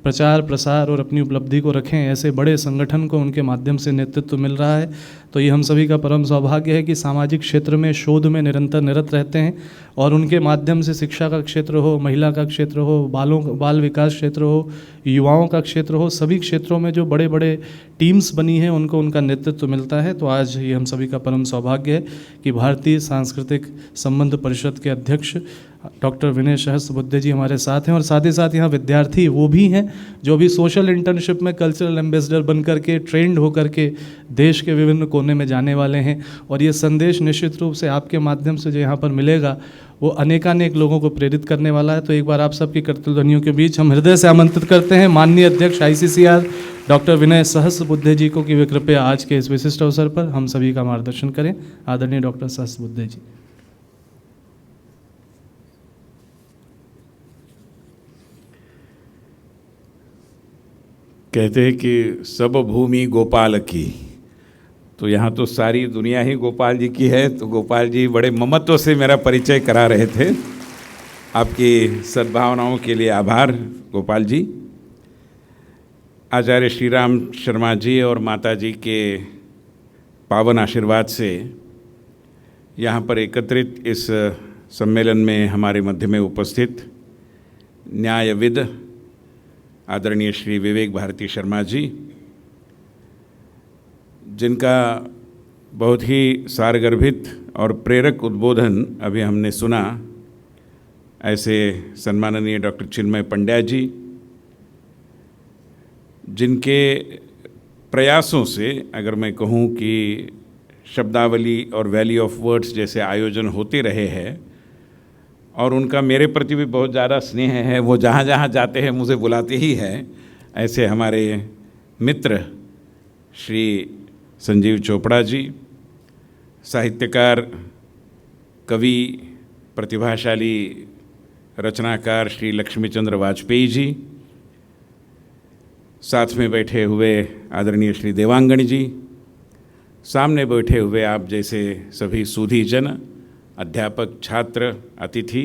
प्रचार प्रसार और अपनी उपलब्धि को रखें, ऐसे बड़े संगठन को उनके माध्यम से नेतृत्व मिल रहा है। तो ये हम सभी का परम सौभाग्य है कि सामाजिक क्षेत्र में शोध में निरंतर निरत रहते हैं और उनके माध्यम से शिक्षा का क्षेत्र हो, महिला का क्षेत्र हो, बाल विकास क्षेत्र हो, युवाओं का क्षेत्र हो, सभी क्षेत्रों में जो बड़े बड़े टीम्स बनी हैं उनको उनका नेतृत्व मिलता है। तो आज ये हम सभी का परम सौभाग्य है कि भारतीय सांस्कृतिक संबंध परिषद के अध्यक्ष डॉक्टर विनय सहस्त्रबुद्धे जी हमारे साथ हैं और साथ ही साथ यहाँ विद्यार्थी वो भी हैं जो भी सोशल इंटर्नशिप में कल्चरल एम्बेसडर बन करके ट्रेंड होकर के देश के विभिन्न कोने में जाने वाले हैं। और ये संदेश निश्चित रूप से आपके माध्यम से जो यहाँ पर मिलेगा वो अनेकानेक लोगों को प्रेरित करने वाला है। तो एक बार आप सबकी करतल ध्वनियों के बीच हम हृदय से आमंत्रित करते हैं माननीय अध्यक्ष ICCR डॉक्टर विनय सहस्त्रबुद्धे जी को कि वे कृपया आज के इस विशिष्ट अवसर पर हम सभी का मार्गदर्शन करें। आदरणीय डॉक्टर सहस्त्रबुद्धे जी। कहते हैं कि सब भूमि गोपाल की, तो यहाँ तो सारी दुनिया ही गोपाल जी की है। तो गोपाल जी बड़े ममत्व से मेरा परिचय करा रहे थे। आपकी सद्भावनाओं के लिए आभार गोपाल जी। आचार्य श्री राम शर्मा जी और माता जी के पावन आशीर्वाद से यहाँ पर एकत्रित इस सम्मेलन में हमारे मध्य में उपस्थित न्यायविद आदरणीय श्री विवेक भारती शर्मा जी, जिनका बहुत ही सारगर्भित और प्रेरक उद्बोधन अभी हमने सुना, ऐसे सम्माननीय डॉक्टर चिन्मय पंड्या जी, जिनके प्रयासों से अगर मैं कहूँ कि शब्दावली और वैली ऑफ वर्ड्स जैसे आयोजन होते रहे हैं, और उनका मेरे प्रति भी बहुत ज़्यादा स्नेह है। वो जहाँ जहाँ जाते हैं मुझे बुलाते ही हैं। ऐसे हमारे मित्र श्री संजीव चोपड़ा जी, साहित्यकार, कवि, प्रतिभाशाली रचनाकार श्री लक्ष्मीचंद्र वाजपेयी जी, साथ में बैठे हुए आदरणीय श्री देवांगन जी, सामने बैठे हुए आप जैसे सभी सूधी जन, अध्यापक, छात्र, अतिथि,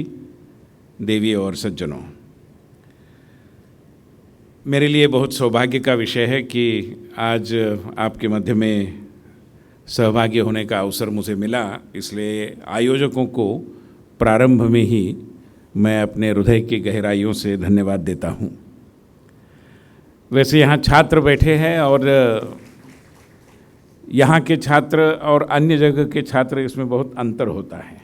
देवी और सज्जनों, मेरे लिए बहुत सौभाग्य का विषय है कि आज आपके मध्य में सहभागी होने का अवसर मुझे मिला। इसलिए आयोजकों को प्रारंभ में ही मैं अपने हृदय की गहराइयों से धन्यवाद देता हूँ। वैसे यहाँ छात्र बैठे हैं और यहाँ के छात्र और अन्य जगह के छात्र, इसमें बहुत अंतर होता है।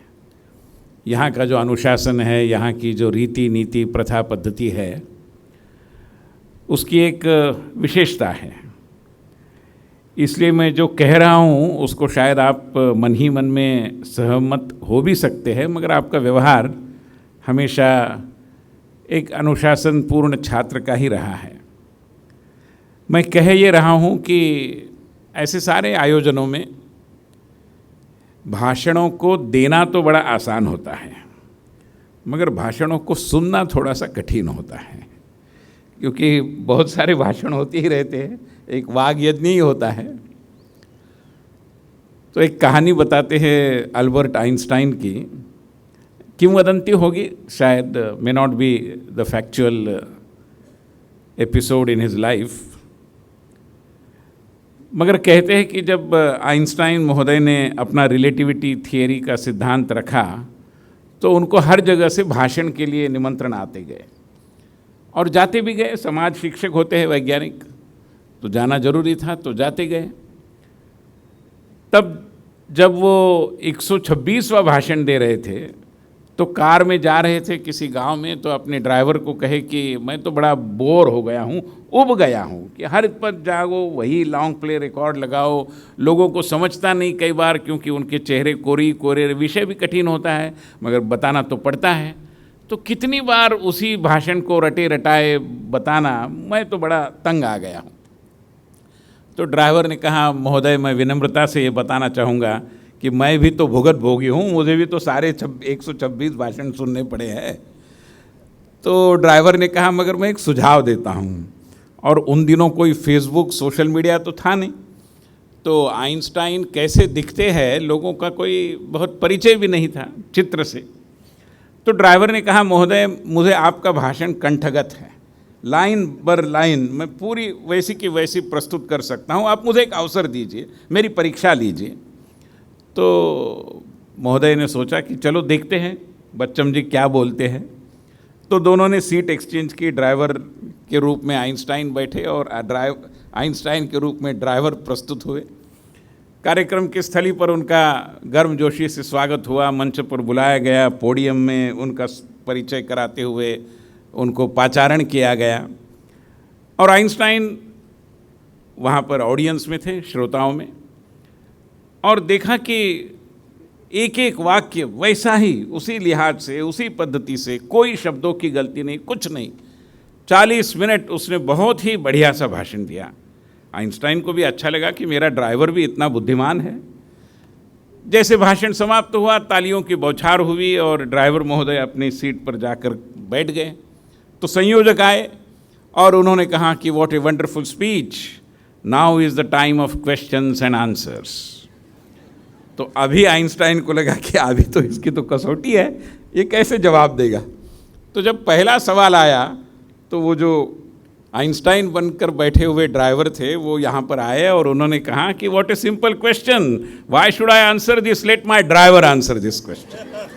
यहाँ का जो अनुशासन है, यहाँ की जो रीति नीति प्रथा पद्धति है, उसकी एक विशेषता है। इसलिए मैं जो कह रहा हूँ उसको शायद आप मन ही मन में सहमत हो भी सकते हैं, मगर आपका व्यवहार हमेशा एक अनुशासन पूर्ण छात्र का ही रहा है। मैं कह ये रहा हूँ कि ऐसे सारे आयोजनों में भाषणों को देना तो बड़ा आसान होता है, मगर भाषणों को सुनना थोड़ा सा कठिन होता है, क्योंकि बहुत सारे भाषण होते ही रहते हैं। एक वाग यज्ञ ही होता है। तो एक कहानी बताते हैं अल्बर्ट आइंस्टाइन की, किंवदंती होगी शायद, may not be the factual episode in his life, मगर कहते हैं कि जब आइंस्टाइन महोदय ने अपना रिलेटिविटी थियरी का सिद्धांत रखा तो उनको हर जगह से भाषण के लिए निमंत्रण आते गए और जाते भी गए। समाज शिक्षक होते हैं, वैज्ञानिक, तो जाना जरूरी था, तो जाते गए। तब जब वो 126वां भाषण दे रहे थे तो कार में जा रहे थे किसी गांव में, तो अपने ड्राइवर को कहे कि मैं तो बड़ा बोर हो गया हूँ, उब गया हूँ कि हर पर जागो, वही लॉन्ग प्ले रिकॉर्ड लगाओ, लोगों को समझता नहीं कई बार, क्योंकि उनके चेहरे कोरे, विषय भी कठिन होता है मगर बताना तो पड़ता है। तो कितनी बार उसी भाषण को रटे रटाए बताना, मैं तो बड़ा तंग आ गया हूँ। तो ड्राइवर ने कहा, महोदय मैं विनम्रता से ये बताना चाहूँगा कि मैं भी तो भुगत भोगी हूँ, मुझे भी तो सारे 126 भाषण सुनने पड़े हैं। तो ड्राइवर ने कहा, मगर मैं एक सुझाव देता हूँ। और उन दिनों कोई फेसबुक, सोशल मीडिया तो था नहीं, तो आइंस्टाइन कैसे दिखते हैं लोगों का कोई बहुत परिचय भी नहीं था चित्र से। तो ड्राइवर ने कहा, महोदय मुझे आपका भाषण कंठगत है, लाइन बर लाइन मैं पूरी वैसी की वैसी प्रस्तुत कर सकता हूँ, आप मुझे एक अवसर दीजिए, मेरी परीक्षा लीजिए। तो महोदय ने सोचा कि चलो देखते हैं बच्चम जी क्या बोलते हैं। तो दोनों ने सीट एक्सचेंज की, ड्राइवर के रूप में आइंस्टाइन बैठे और आइंस्टाइन के रूप में ड्राइवर प्रस्तुत हुए। कार्यक्रम की स्थली पर उनका गर्मजोशी से स्वागत हुआ, मंच पर बुलाया गया, पोडियम में उनका परिचय कराते हुए उनको पाचारण किया गया और आइंस्टाइन वहाँ पर ऑडियंस में थे, श्रोताओं में, और देखा कि एक एक वाक्य वैसा ही, उसी लिहाज से, उसी पद्धति से, कोई शब्दों की गलती नहीं, कुछ नहीं। 40 मिनट उसने बहुत ही बढ़िया सा भाषण दिया। आइंस्टाइन को भी अच्छा लगा कि मेरा ड्राइवर भी इतना बुद्धिमान है। जैसे भाषण समाप्त हुआ, तालियों की बौछार हुई और ड्राइवर महोदय अपनी सीट पर जाकर बैठ गए। तो संयोजक आए, और उन्होंने कहा कि what a wonderful speech, now is the time of questions and answers. तो अभी आइंस्टाइन को लगा कि अभी तो इसकी तो कसौटी है, ये कैसे जवाब देगा। तो जब पहला सवाल आया तो वो जो आइंस्टाइन बनकर बैठे हुए ड्राइवर थे वो यहाँ पर आए और उन्होंने कहा कि what a simple question, why should I answer this, let my driver answer this question.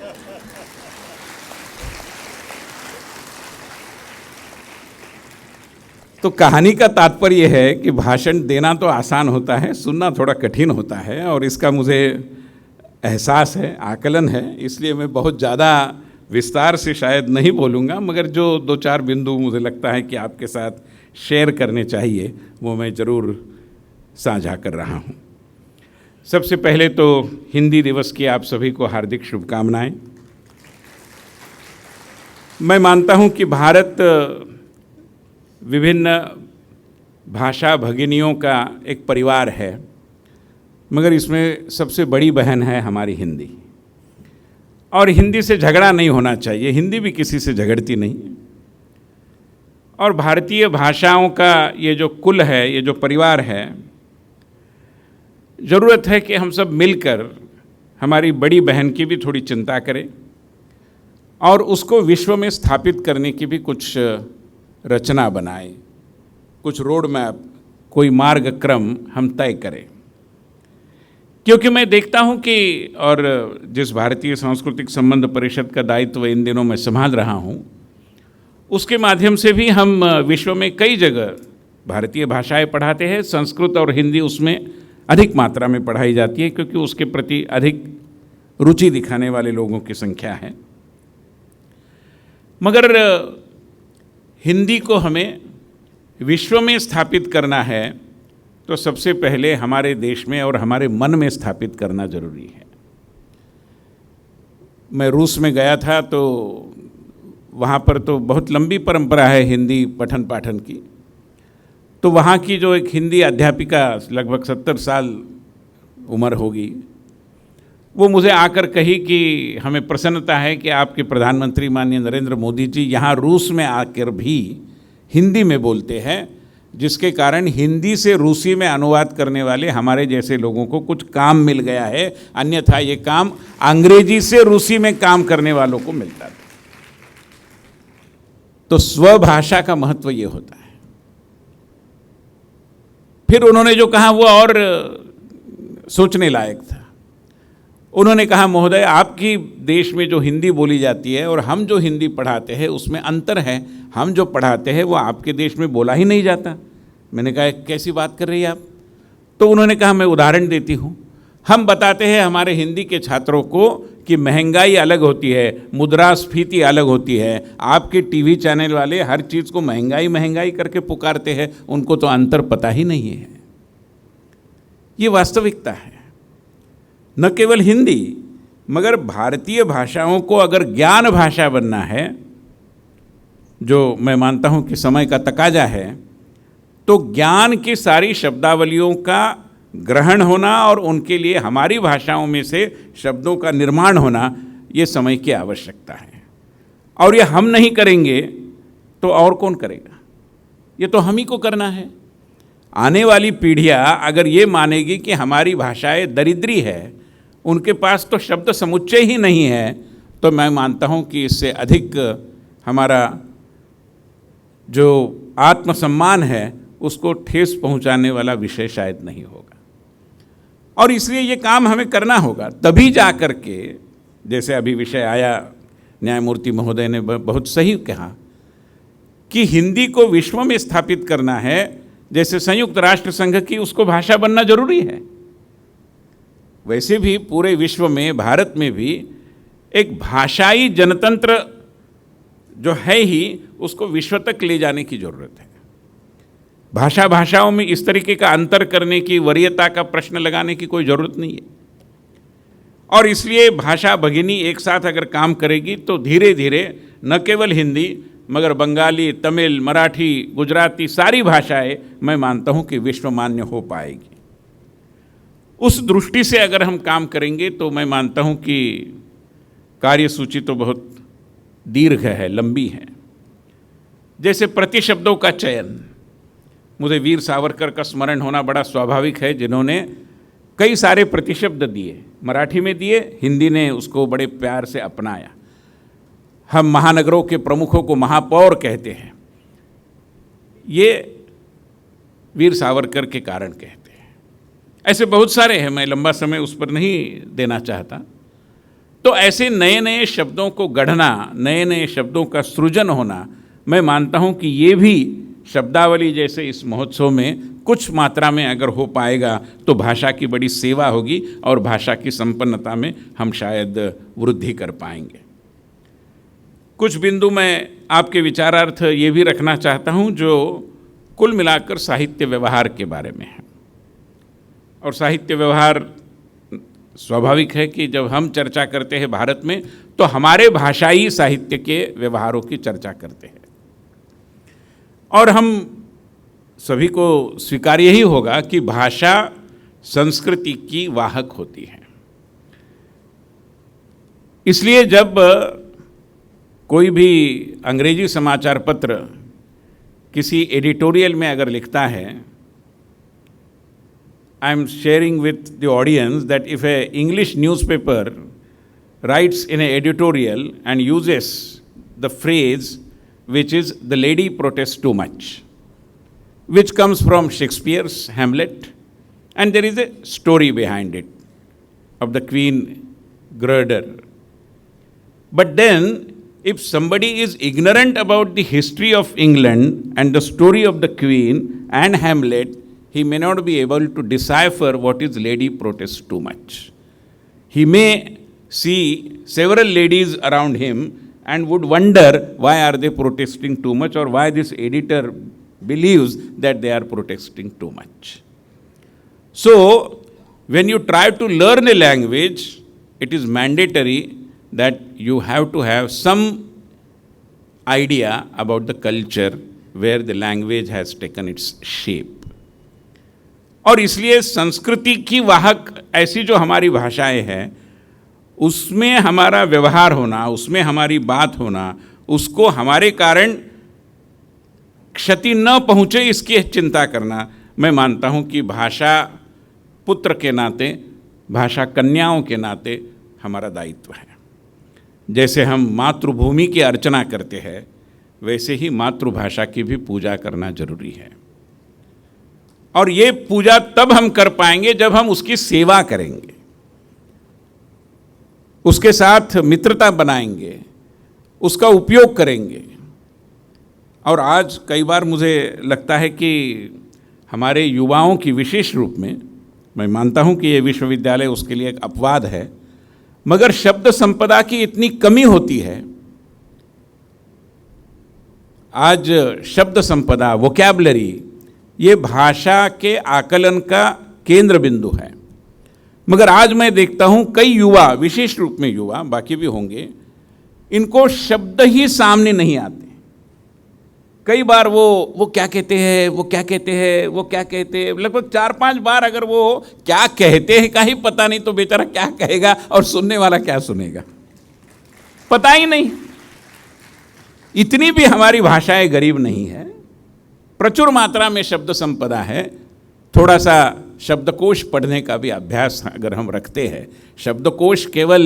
तो कहानी का तात्पर्य है कि भाषण देना तो आसान होता है, सुनना थोड़ा कठिन होता है, और इसका मुझे एहसास है, आकलन है, इसलिए मैं बहुत ज़्यादा विस्तार से शायद नहीं बोलूँगा, मगर जो 2-4 बिंदु मुझे लगता है कि आपके साथ शेयर करने चाहिए वो मैं ज़रूर साझा कर रहा हूँ। सबसे पहले तो हिंदी दिवस की आप सभी को हार्दिक शुभकामनाएं। मैं मानता हूँ कि भारत विभिन्न भाषा भगिनियों का एक परिवार है, मगर इसमें सबसे बड़ी बहन है हमारी हिंदी, और हिंदी से झगड़ा नहीं होना चाहिए, हिंदी भी किसी से झगड़ती नहीं। और भारतीय भाषाओं का ये जो कुल है, ये जो परिवार है, ज़रूरत है कि हम सब मिलकर हमारी बड़ी बहन की भी थोड़ी चिंता करें और उसको विश्व में स्थापित करने की भी कुछ रचना बनाएं, कुछ रोड मैप, कोई मार्गक्रम हम तय करें। क्योंकि मैं देखता हूं कि, और जिस भारतीय सांस्कृतिक संबंध परिषद का दायित्व इन दिनों मैं संभाल रहा हूं, उसके माध्यम से भी हम विश्व में कई जगह भारतीय भाषाएं पढ़ाते हैं। संस्कृत और हिंदी उसमें अधिक मात्रा में पढ़ाई जाती है क्योंकि उसके प्रति अधिक रुचि दिखाने वाले लोगों की संख्या है। मगर हिंदी को हमें विश्व में स्थापित करना है तो सबसे पहले हमारे देश में और हमारे मन में स्थापित करना जरूरी है। मैं रूस में गया था तो वहाँ पर तो बहुत लंबी परंपरा है हिंदी पठन पाठन की। तो वहाँ की जो एक हिंदी अध्यापिका, लगभग 70 साल उम्र होगी, वो मुझे आकर कही कि हमें प्रसन्नता है कि आपके प्रधानमंत्री माननीय नरेंद्र मोदी जी यहाँ रूस में आकर भी हिंदी में बोलते हैं, जिसके कारण हिंदी से रूसी में अनुवाद करने वाले हमारे जैसे लोगों को कुछ काम मिल गया है, अन्यथा ये काम अंग्रेजी से रूसी में काम करने वालों को मिलता था। तो स्वभाषा का महत्व ये होता है। फिर उन्होंने जो कहा वो और सोचने लायक था। उन्होंने कहा, महोदय, आपकी देश में जो हिंदी बोली जाती है और हम जो हिंदी पढ़ाते हैं उसमें अंतर है। हम जो पढ़ाते हैं वो आपके देश में बोला ही नहीं जाता। मैंने कहा, कैसी बात कर रही हैं आप? तो उन्होंने कहा, मैं उदाहरण देती हूँ। हम बताते हैं हमारे हिंदी के छात्रों को कि महंगाई अलग होती है, मुद्रास्फीति अलग होती है। आपके टीवी चैनल वाले हर चीज़ को महंगाई महंगाई करके पुकारते हैं, उनको तो अंतर पता ही नहीं है। ये वास्तविकता है। न केवल हिंदी मगर भारतीय भाषाओं को अगर ज्ञान भाषा बनना है, जो मैं मानता हूं कि समय का तकाजा है, तो ज्ञान की सारी शब्दावलियों का ग्रहण होना और उनके लिए हमारी भाषाओं में से शब्दों का निर्माण होना, ये समय की आवश्यकता है। और ये हम नहीं करेंगे तो और कौन करेगा? ये तो हम ही को करना है। आने वाली पीढ़ियाँ अगर ये मानेगी कि हमारी भाषाएं दरिद्री है, उनके पास तो शब्द समुच्चय ही नहीं है, तो मैं मानता हूँ कि इससे अधिक हमारा जो आत्मसम्मान है उसको ठेस पहुँचाने वाला विषय शायद नहीं होगा। और इसलिए ये काम हमें करना होगा, तभी जा कर के, जैसे अभी विषय आया, न्यायमूर्ति महोदय ने बहुत सही कहा कि हिंदी को विश्व में स्थापित करना है। जैसे संयुक्त राष्ट्र संघ की उसको भाषा बनना जरूरी है, वैसे भी पूरे विश्व में, भारत में भी एक भाषाई जनतंत्र जो है ही, उसको विश्व तक ले जाने की जरूरत है। भाषाओं में इस तरीके का अंतर करने की, वरीयता का प्रश्न लगाने की कोई ज़रूरत नहीं है। और इसलिए भाषा भगिनी एक साथ अगर काम करेगी तो धीरे धीरे न केवल हिंदी मगर बंगाली, तमिल, मराठी, गुजराती, सारी भाषाएं मैं मानता हूं कि विश्वमान्य हो पाएगी। उस दृष्टि से अगर हम काम करेंगे तो मैं मानता हूं कि कार्यसूची तो बहुत दीर्घ है, लंबी है। जैसे प्रतिशब्दों का चयन, मुझे वीर सावरकर का स्मरण होना बड़ा स्वाभाविक है, जिन्होंने कई सारे प्रतिशब्द दिए, मराठी में दिए, हिंदी ने उसको बड़े प्यार से अपनाया। हम महानगरों के प्रमुखों को महापौर कहते हैं, ये वीर सावरकर के कारण कहते हैं। ऐसे बहुत सारे हैं, मैं लंबा समय उस पर नहीं देना चाहता। तो ऐसे नए नए शब्दों को गढ़ना, नए नए शब्दों का सृजन होना, मैं मानता हूँ कि ये भी शब्दावली जैसे इस महोत्सव में कुछ मात्रा में अगर हो पाएगा तो भाषा की बड़ी सेवा होगी और भाषा की संपन्नता में हम शायद वृद्धि कर पाएंगे। कुछ बिंदु मैं आपके विचारार्थ ये भी रखना चाहता हूँ जो कुल मिलाकर साहित्य व्यवहार के बारे में है। और साहित्य व्यवहार स्वाभाविक है कि जब हम चर्चा करते हैं भारत में तो हमारे भाषाई साहित्य के व्यवहारों की चर्चा करते हैं। और हम सभी को स्वीकार्य ही होगा कि भाषा संस्कृति की वाहक होती है। इसलिए जब कोई भी अंग्रेजी समाचार पत्र किसी एडिटोरियल में अगर लिखता है, I am sharing with the audience that if A English newspaper rights in A editorial and uses the phrase which is the lady protests too much, which comes from Shakespeare's Hamlet, and there is a story behind it of the Queen Gerda. But then if somebody is ignorant about the history of England and the story of the Queen and Hamlet, he may not be able to decipher what is lady protests too much. He may see several ladies around him and would wonder why are they protesting too much, or why this editor believes that they are protesting too much. So when you try to learn a language, it is mandatory that you have to have some idea about the culture where the language has taken its shape. और इसलिए संस्कृति की वाहक ऐसी जो हमारी भाषाएं हैं, उसमें हमारा व्यवहार होना, उसमें हमारी बात होना, उसको हमारे कारण क्षति न पहुँचे इसकी चिंता करना, मैं मानता हूँ कि भाषा पुत्र के नाते, भाषा कन्याओं के नाते हमारा दायित्व है। जैसे हम मातृभूमि की अर्चना करते हैं, वैसे ही मातृभाषा की भी पूजा करना जरूरी है। और ये पूजा तब हम कर पाएंगे जब हम उसकी सेवा करेंगे, उसके साथ मित्रता बनाएंगे, उसका उपयोग करेंगे। और आज कई बार मुझे लगता है कि हमारे युवाओं की विशेष रूप में, मैं मानता हूं कि ये विश्वविद्यालय उसके लिए एक अपवाद है, मगर शब्द संपदा की इतनी कमी होती है। आज शब्द संपदा, वोकैबुलरी, ये भाषा के आकलन का केंद्र बिंदु है। मगर आज मैं देखता हूं कई युवा, विशेष रूप में युवा, बाकी भी होंगे, इनको शब्द ही सामने नहीं आते। कई बार वो क्या कहते हैं, वो क्या कहते हैं, वो क्या कहते हैं, लगभग 4-5 बार अगर वो क्या कहते हैं का ही पता नहीं तो बेचारा क्या कहेगा और सुनने वाला क्या सुनेगा, पता ही नहीं। इतनी भी हमारी भाषाएं गरीब नहीं है, प्रचुर मात्रा में शब्द संपदा है। थोड़ा सा शब्दकोश पढ़ने का भी अभ्यास अगर हम रखते हैं, शब्दकोश केवल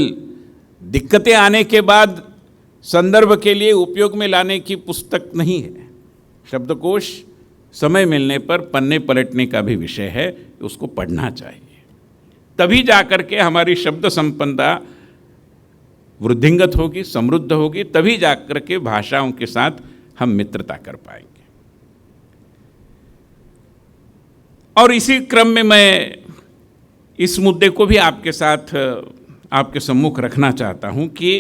दिक्कतें आने के बाद संदर्भ के लिए उपयोग में लाने की पुस्तक नहीं है। शब्दकोश समय मिलने पर पन्ने पलटने का भी विषय है, उसको पढ़ना चाहिए। तभी जाकर के हमारी शब्द संपदा वृद्धिंगत होगी, समृद्ध होगी, तभी जाकर के भाषाओं के साथ हम मित्रता कर पाएंगे। और इसी क्रम में मैं इस मुद्दे को भी आपके साथ, आपके सम्मुख रखना चाहता हूं कि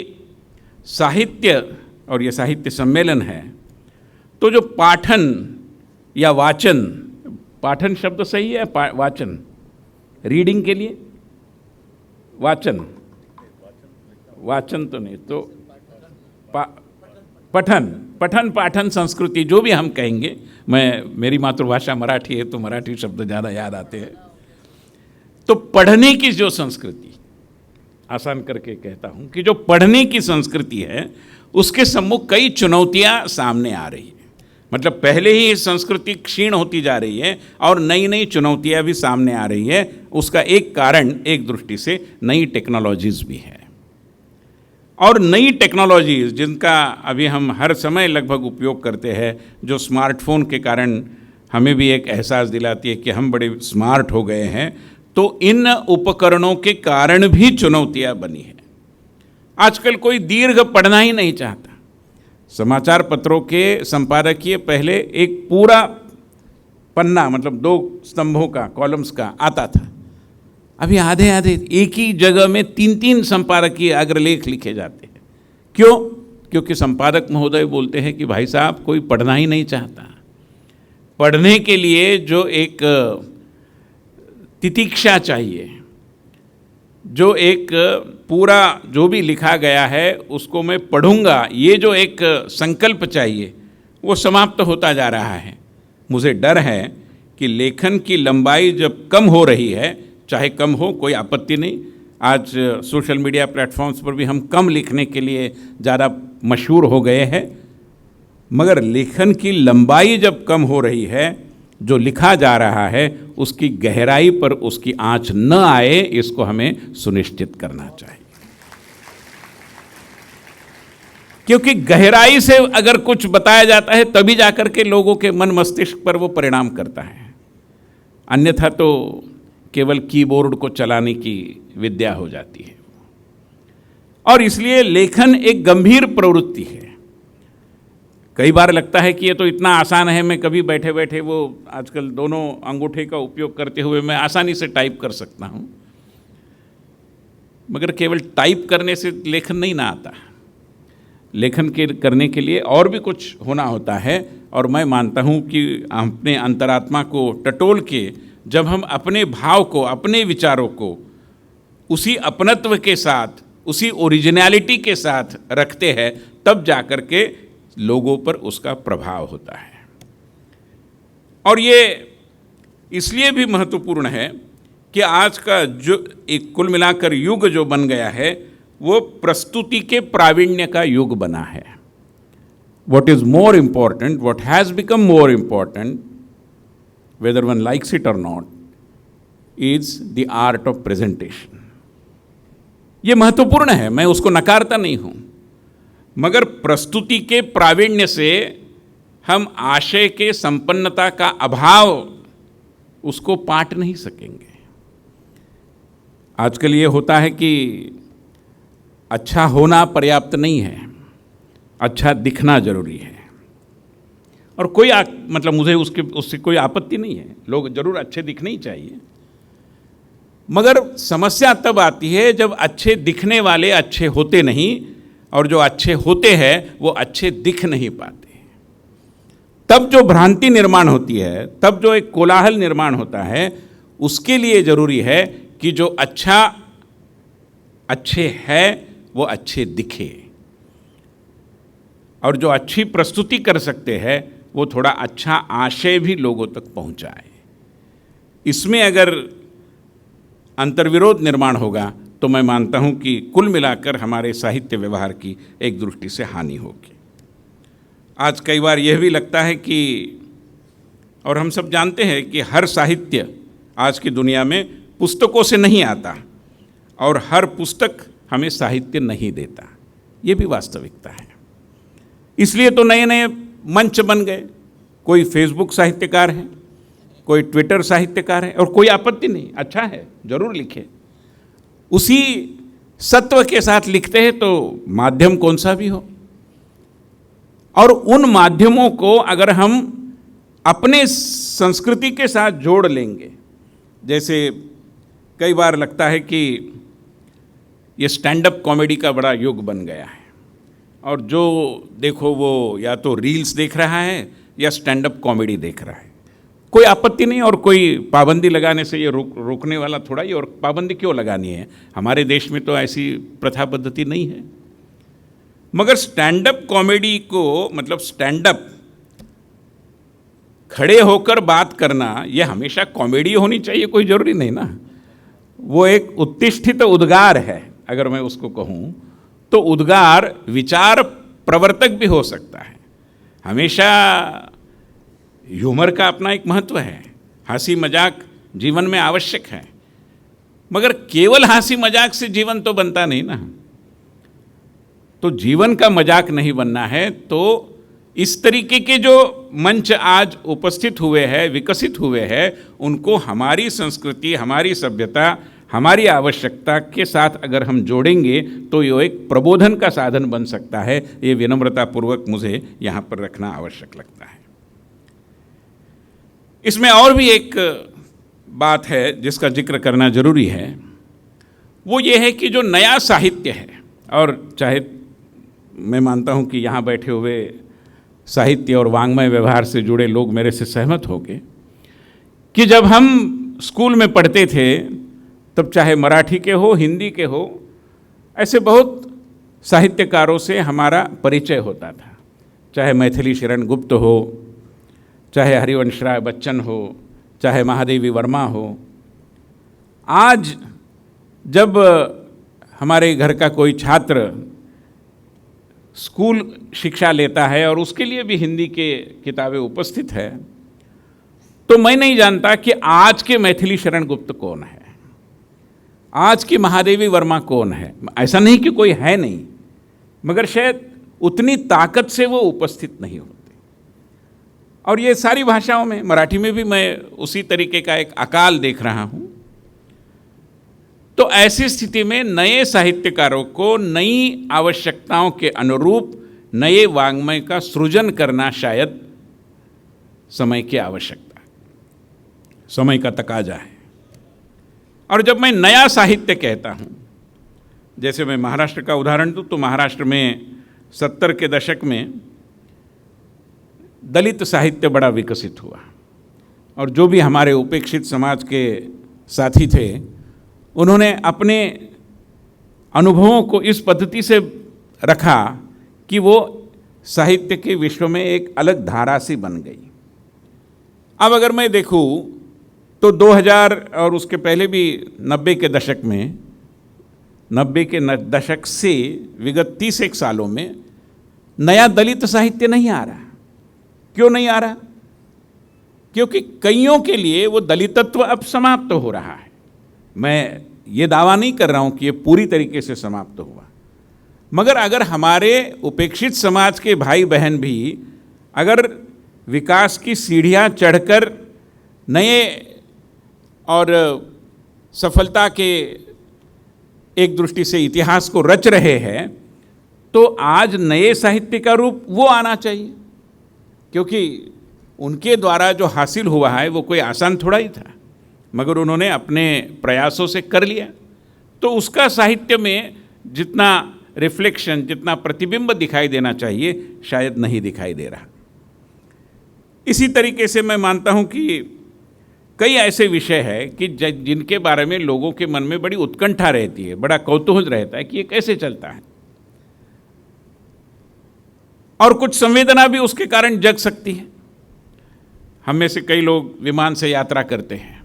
साहित्य, और ये साहित्य सम्मेलन है, तो जो पाठन या वाचन, पाठन शब्द सही है, वाचन, रीडिंग के लिए वाचन, वाचन तो नहीं, तो पठन, पठन पाठन संस्कृति, जो भी हम कहेंगे। मेरी मातृभाषा मराठी है तो मराठी शब्द ज़्यादा याद आते हैं। तो पढ़ने की जो संस्कृति, आसान करके कहता हूँ कि जो पढ़ने की संस्कृति है, उसके सम्मुख कई चुनौतियाँ सामने आ रही हैं। मतलब पहले ही संस्कृति क्षीण होती जा रही है और नई नई चुनौतियां भी सामने आ रही है। उसका एक कारण एक दृष्टि से नई टेक्नोलॉजीज भी है, और नई टेक्नोलॉजीज जिनका अभी हम हर समय लगभग उपयोग करते हैं, जो स्मार्टफोन के कारण हमें भी एक एहसास दिलाती है कि हम बड़े स्मार्ट हो गए हैं, तो इन उपकरणों के कारण भी चुनौतियां बनी है। आजकल कोई दीर्घ पढ़ना ही नहीं चाहता। समाचार पत्रों के संपादकीय पहले एक पूरा पन्ना, मतलब 2 स्तंभों का, कॉलम्स का आता था। अभी आधे आधे एक ही जगह में 3-3 संपादकीय अग्रलेख लिखे जाते हैं। क्यों? क्योंकि संपादक महोदय बोलते हैं कि भाई साहब कोई पढ़ना ही नहीं चाहता। पढ़ने के लिए जो एक तितिक्षा चाहिए, जो एक पूरा जो भी लिखा गया है उसको मैं पढ़ूंगा, ये जो एक संकल्प चाहिए, वो समाप्त होता जा रहा है। मुझे डर है कि लेखन की लंबाई जब कम हो रही है, चाहे कम हो, कोई आपत्ति नहीं, आज सोशल मीडिया प्लेटफॉर्म्स पर भी हम कम लिखने के लिए ज़्यादा मशहूर हो गए हैं, मगर लेखन की लंबाई जब कम हो रही है, जो लिखा जा रहा है उसकी गहराई पर उसकी आंच न आए, इसको हमें सुनिश्चित करना चाहिए। क्योंकि गहराई से अगर कुछ बताया जाता है तभी जाकर के लोगों के मन मस्तिष्क पर वो परिणाम करता है, अन्यथा तो केवल कीबोर्ड को चलाने की विद्या हो जाती है। और इसलिए लेखन एक गंभीर प्रवृत्ति है। कई बार लगता है कि ये तो इतना आसान है, मैं कभी बैठे बैठे वो आजकल दोनों अंगूठे का उपयोग करते हुए मैं आसानी से टाइप कर सकता हूँ, मगर केवल टाइप करने से लेखन नहीं ना आता। लेखन के करने के लिए और भी कुछ होना होता है, और मैं मानता हूँ कि अपने अंतरात्मा को टटोल के जब हम अपने भाव को, अपने विचारों को उसी अपनत्व के साथ, उसी ओरिजिनलिटी के साथ रखते हैं, तब जाकर के लोगों पर उसका प्रभाव होता है। और ये इसलिए भी महत्वपूर्ण है कि आज का जो एक कुल मिलाकर युग जो बन गया है, वो प्रस्तुति के प्रावीण्य का युग बना है। What is more important, what has become more important, whether one likes it or not, is the art of presentation. ये महत्वपूर्ण है, मैं उसको नकारता नहीं हूँ, मगर प्रस्तुति के प्रावीण्य से हम आशय के संपन्नता का अभाव उसको पाट नहीं सकेंगे। आजकल ये होता है कि अच्छा होना पर्याप्त नहीं है, अच्छा दिखना जरूरी है। और कोई मतलब मुझे उससे कोई आपत्ति नहीं है, लोग जरूर अच्छे दिखने ही चाहिए, मगर समस्या तब आती है जब अच्छे दिखने वाले अच्छे होते नहीं, और जो अच्छे होते हैं वो अच्छे दिख नहीं पाते। तब जो भ्रांति निर्माण होती है, तब जो एक कोलाहल निर्माण होता है, उसके लिए जरूरी है कि जो अच्छा अच्छे है वो अच्छे दिखे, और जो अच्छी प्रस्तुति कर सकते हैं वो थोड़ा अच्छा आशय भी लोगों तक पहुंचाए। इसमें अगर अंतर्विरोध निर्माण होगा तो मैं मानता हूं कि कुल मिलाकर हमारे साहित्य व्यवहार की एक दृष्टि से हानि होगी। आज कई बार यह भी लगता है कि, और हम सब जानते हैं कि हर साहित्य आज की दुनिया में पुस्तकों से नहीं आता, और हर पुस्तक हमें साहित्य नहीं देता, ये भी वास्तविकता है। इसलिए तो नए नए मंच बन गए। कोई फेसबुक साहित्यकार है, कोई ट्विटर साहित्यकार है, और कोई आपत्ति नहीं, अच्छा है, जरूर लिखे। उसी सत्व के साथ लिखते हैं तो माध्यम कौन सा भी हो, और उन माध्यमों को अगर हम अपने संस्कृति के साथ जोड़ लेंगे, जैसे कई बार लगता है कि ये स्टैंड अप कॉमेडी का बड़ा युग बन गया है, और जो देखो वो या तो रील्स देख रहा है या स्टैंड अप कॉमेडी देख रहा है। कोई आपत्ति नहीं, और कोई पाबंदी लगाने से ये रोकने वाला थोड़ा ही, और पाबंदी क्यों लगानी है, हमारे देश में तो ऐसी प्रथा पद्धति नहीं है। मगर स्टैंड अप कॉमेडी को, मतलब स्टैंड अप, खड़े होकर बात करना, ये हमेशा कॉमेडी होनी चाहिए कोई जरूरी नहीं ना। वो एक उत्तिष्ठित उद्गार है, अगर मैं उसको कहूँ तो उद्गार विचार प्रवर्तक भी हो सकता है। हमेशा ह्यूमर का अपना एक महत्व है, हंसी मजाक जीवन में आवश्यक है, मगर केवल हंसी मजाक से जीवन तो बनता नहीं ना। तो जीवन का मजाक नहीं बनना है तो इस तरीके के जो मंच आज उपस्थित हुए हैं, विकसित हुए हैं, उनको हमारी संस्कृति, हमारी सभ्यता, हमारी आवश्यकता के साथ अगर हम जोड़ेंगे तो ये एक प्रबोधन का साधन बन सकता है। ये विनम्रतापूर्वक मुझे यहाँ पर रखना आवश्यक लगता है। इसमें और भी एक बात है जिसका जिक्र करना जरूरी है, वो ये है कि जो नया साहित्य है, और चाहे मैं मानता हूँ कि यहाँ बैठे हुए साहित्य और वाङ्मय व्यवहार से जुड़े लोग मेरे से सहमत होंगे कि जब हम स्कूल में पढ़ते थे तब चाहे मराठी के हो, हिंदी के हो, ऐसे बहुत साहित्यकारों से हमारा परिचय होता था, चाहे मैथिली शरण गुप्त हो, चाहे हरिवंश राय बच्चन हो, चाहे महादेवी वर्मा हो। आज जब हमारे घर का कोई छात्र स्कूल शिक्षा लेता है और उसके लिए भी हिंदी के किताबें उपस्थित है, तो मैं नहीं जानता कि आज के मैथिली शरण गुप्त कौन है, आज की महादेवी वर्मा कौन है। ऐसा नहीं कि कोई है नहीं, मगर शायद उतनी ताकत से वो उपस्थित नहीं होते। और ये सारी भाषाओं में, मराठी में भी मैं उसी तरीके का एक अकाल देख रहा हूँ। तो ऐसी स्थिति में नए साहित्यकारों को नई आवश्यकताओं के अनुरूप नए वाङ्मय का सृजन करना शायद समय की आवश्यकता है, समय का तकाजा है। और जब मैं नया साहित्य कहता हूँ, जैसे मैं महाराष्ट्र का उदाहरण दूँ तो महाराष्ट्र में 70 के दशक में दलित साहित्य बड़ा विकसित हुआ, और जो भी हमारे उपेक्षित समाज के साथी थे उन्होंने अपने अनुभवों को इस पद्धति से रखा कि वो साहित्य के विश्व में एक अलग धारा सी बन गई। अब अगर मैं देखूं तो 2000 और उसके पहले भी 90 के दशक में, 90 के दशक से विगत 30 सालों में नया दलित साहित्य नहीं आ रहा। क्यों नहीं आ रहा? क्योंकि कईयों के लिए वो दलितत्व अब समाप्त हो रहा है। मैं ये दावा नहीं कर रहा हूँ कि ये पूरी तरीके से समाप्त हुआ, मगर अगर हमारे उपेक्षित समाज के भाई बहन भी अगर विकास की सीढ़ियाँ चढ़कर नए और सफलता के एक दृष्टि से इतिहास को रच रहे हैं, तो आज नए साहित्य का रूप वो आना चाहिए, क्योंकि उनके द्वारा जो हासिल हुआ है वो कोई आसान थोड़ा ही था, मगर उन्होंने अपने प्रयासों से कर लिया। तो उसका साहित्य में जितना रिफ्लेक्शन, जितना प्रतिबिंब दिखाई देना चाहिए, शायद नहीं दिखाई दे रहा। इसी तरीके से मैं मानता हूँ कि कई ऐसे विषय हैं कि जिनके बारे में लोगों के मन में बड़ी उत्कंठा रहती है, बड़ा कौतूहल रहता है कि ये कैसे चलता है, और कुछ संवेदना भी उसके कारण जग सकती है। हम में से कई लोग विमान से यात्रा करते हैं,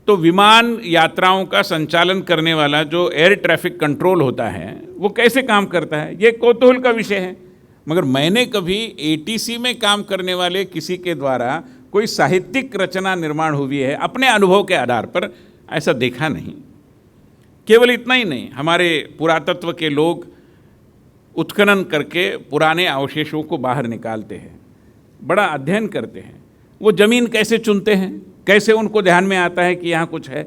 तो विमान यात्राओं का संचालन करने वाला जो एयर ट्रैफिक कंट्रोल होता है वो कैसे काम करता है, ये कौतूहल का विषय है। मगर मैंने कभी एटीसी में काम करने वाले किसी के द्वारा कोई साहित्यिक रचना निर्माण हुई है अपने अनुभव के आधार पर, ऐसा देखा नहीं। केवल इतना ही नहीं, हमारे पुरातत्व के लोग उत्खनन करके पुराने अवशेषों को बाहर निकालते हैं, बड़ा अध्ययन करते हैं। वो ज़मीन कैसे चुनते हैं, कैसे उनको ध्यान में आता है कि यहाँ कुछ है,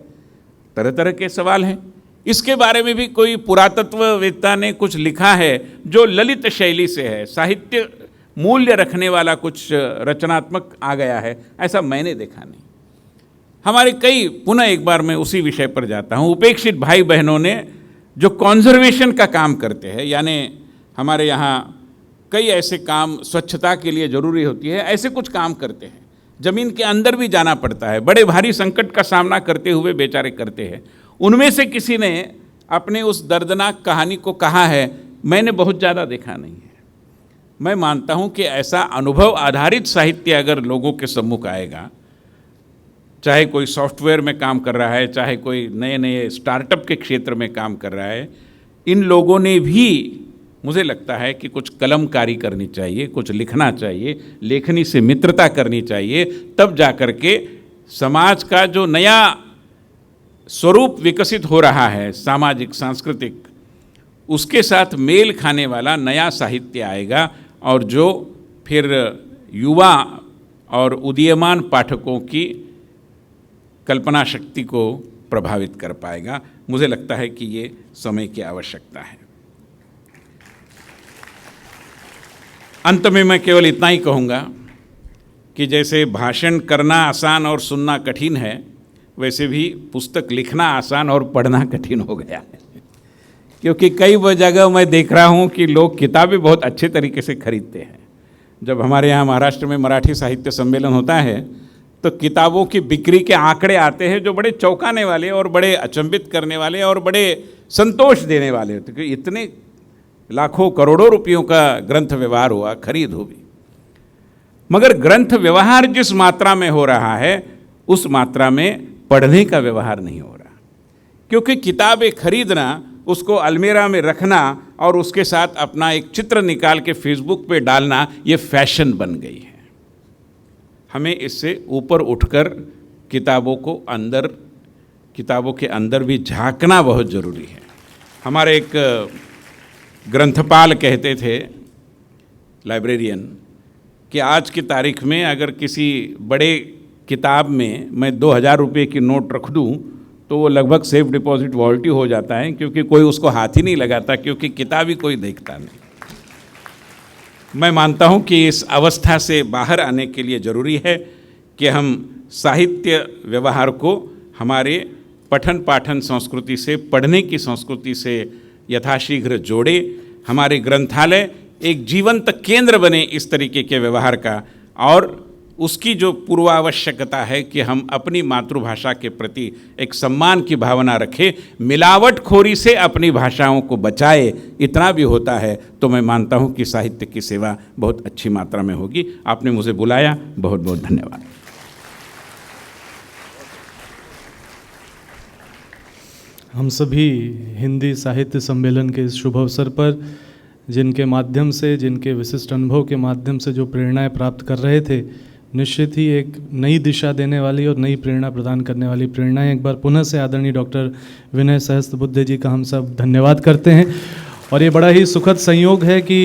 तरह तरह के सवाल हैं। इसके बारे में भी कोई पुरातत्ववेत्ता ने कुछ लिखा है जो ललित शैली से है, साहित्य मूल्य रखने वाला कुछ रचनात्मक आ गया है, ऐसा मैंने देखा नहीं। हमारे कई, पुनः एक बार मैं उसी विषय पर जाता हूँ, उपेक्षित भाई बहनों ने जो कॉन्जर्वेशन का काम करते हैं, यानी हमारे यहाँ कई ऐसे काम स्वच्छता के लिए ज़रूरी होती है, ऐसे कुछ काम करते हैं, ज़मीन के अंदर भी जाना पड़ता है, बड़े भारी संकट का सामना करते हुए बेचारे करते हैं। उनमें से किसी ने अपने उस दर्दनाक कहानी को कहा है, मैंने बहुत ज़्यादा देखा नहीं है। मैं मानता हूँ कि ऐसा अनुभव आधारित साहित्य अगर लोगों के सम्मुख आएगा, चाहे कोई सॉफ्टवेयर में काम कर रहा है, चाहे कोई नए नए स्टार्टअप के क्षेत्र में काम कर रहा है, इन लोगों ने भी मुझे लगता है कि कुछ कलमकारी करनी चाहिए, कुछ लिखना चाहिए, लेखनी से मित्रता करनी चाहिए, तब जा कर के समाज का जो नया स्वरूप विकसित हो रहा है सामाजिक सांस्कृतिक, उसके साथ मेल खाने वाला नया साहित्य आएगा और जो फिर युवा और उदीयमान पाठकों की कल्पना शक्ति को प्रभावित कर पाएगा। मुझे लगता है कि ये समय की आवश्यकता है। अंत में मैं केवल इतना ही कहूँगा कि जैसे भाषण करना आसान और सुनना कठिन है, वैसे भी पुस्तक लिखना आसान और पढ़ना कठिन हो गया है। क्योंकि कई जगह मैं देख रहा हूँ कि लोग किताबें बहुत अच्छे तरीके से खरीदते हैं। जब हमारे यहाँ महाराष्ट्र में मराठी साहित्य सम्मेलन होता है तो किताबों की बिक्री के आंकड़े आते हैं जो बड़े चौंकाने वाले और बड़े अचंभित करने वाले और बड़े संतोष देने वाले होते हैं कि इतने लाखों करोड़ों रुपयों का ग्रंथ व्यवहार हुआ, खरीद हुई। मगर ग्रंथ व्यवहार जिस मात्रा में हो रहा है उस मात्रा में पढ़ने का व्यवहार नहीं हो रहा, क्योंकि किताबें खरीदना, उसको अलमीरा में रखना और उसके साथ अपना एक चित्र निकाल के फेसबुक पे डालना, ये फैशन बन गई है। हमें इससे ऊपर उठकर किताबों के अंदर भी झांकना बहुत ज़रूरी है। हमारे एक ग्रंथपाल कहते थे, लाइब्रेरियन, कि आज की तारीख में अगर किसी बड़े किताब में मैं 2000 रुपये की नोट रख दूं तो वो लगभग सेफ डिपॉजिट वॉल्टी हो जाता है, क्योंकि कोई उसको हाथ ही नहीं लगाता, क्योंकि किताब ही कोई देखता नहीं। मैं मानता हूं कि इस अवस्था से बाहर आने के लिए ज़रूरी है कि हम साहित्य व्यवहार को हमारे पठन पाठन संस्कृति से, पढ़ने की संस्कृति से यथाशीघ्र जोड़े। हमारे ग्रंथालय एक जीवंत केंद्र बने इस तरीके के व्यवहार का, और उसकी जो पूर्वावश्यकता है कि हम अपनी मातृभाषा के प्रति एक सम्मान की भावना रखें, मिलावटखोरी से अपनी भाषाओं को बचाए, इतना भी होता है तो मैं मानता हूं कि साहित्य की सेवा बहुत अच्छी मात्रा में होगी। आपने मुझे बुलाया, बहुत बहुत धन्यवाद। हम सभी हिंदी साहित्य सम्मेलन के इस शुभ अवसर पर जिनके माध्यम से, जिनके विशिष्ट अनुभव के माध्यम से जो प्रेरणाएं प्राप्त कर रहे थे, निश्चित ही एक नई दिशा देने वाली और नई प्रेरणा प्रदान करने वाली प्रेरणाएं एक बार पुनः से आदरणीय डॉक्टर विनय सहस्त्रबुद्धे जी का हम सब धन्यवाद करते हैं। और ये बड़ा ही सुखद संयोग है कि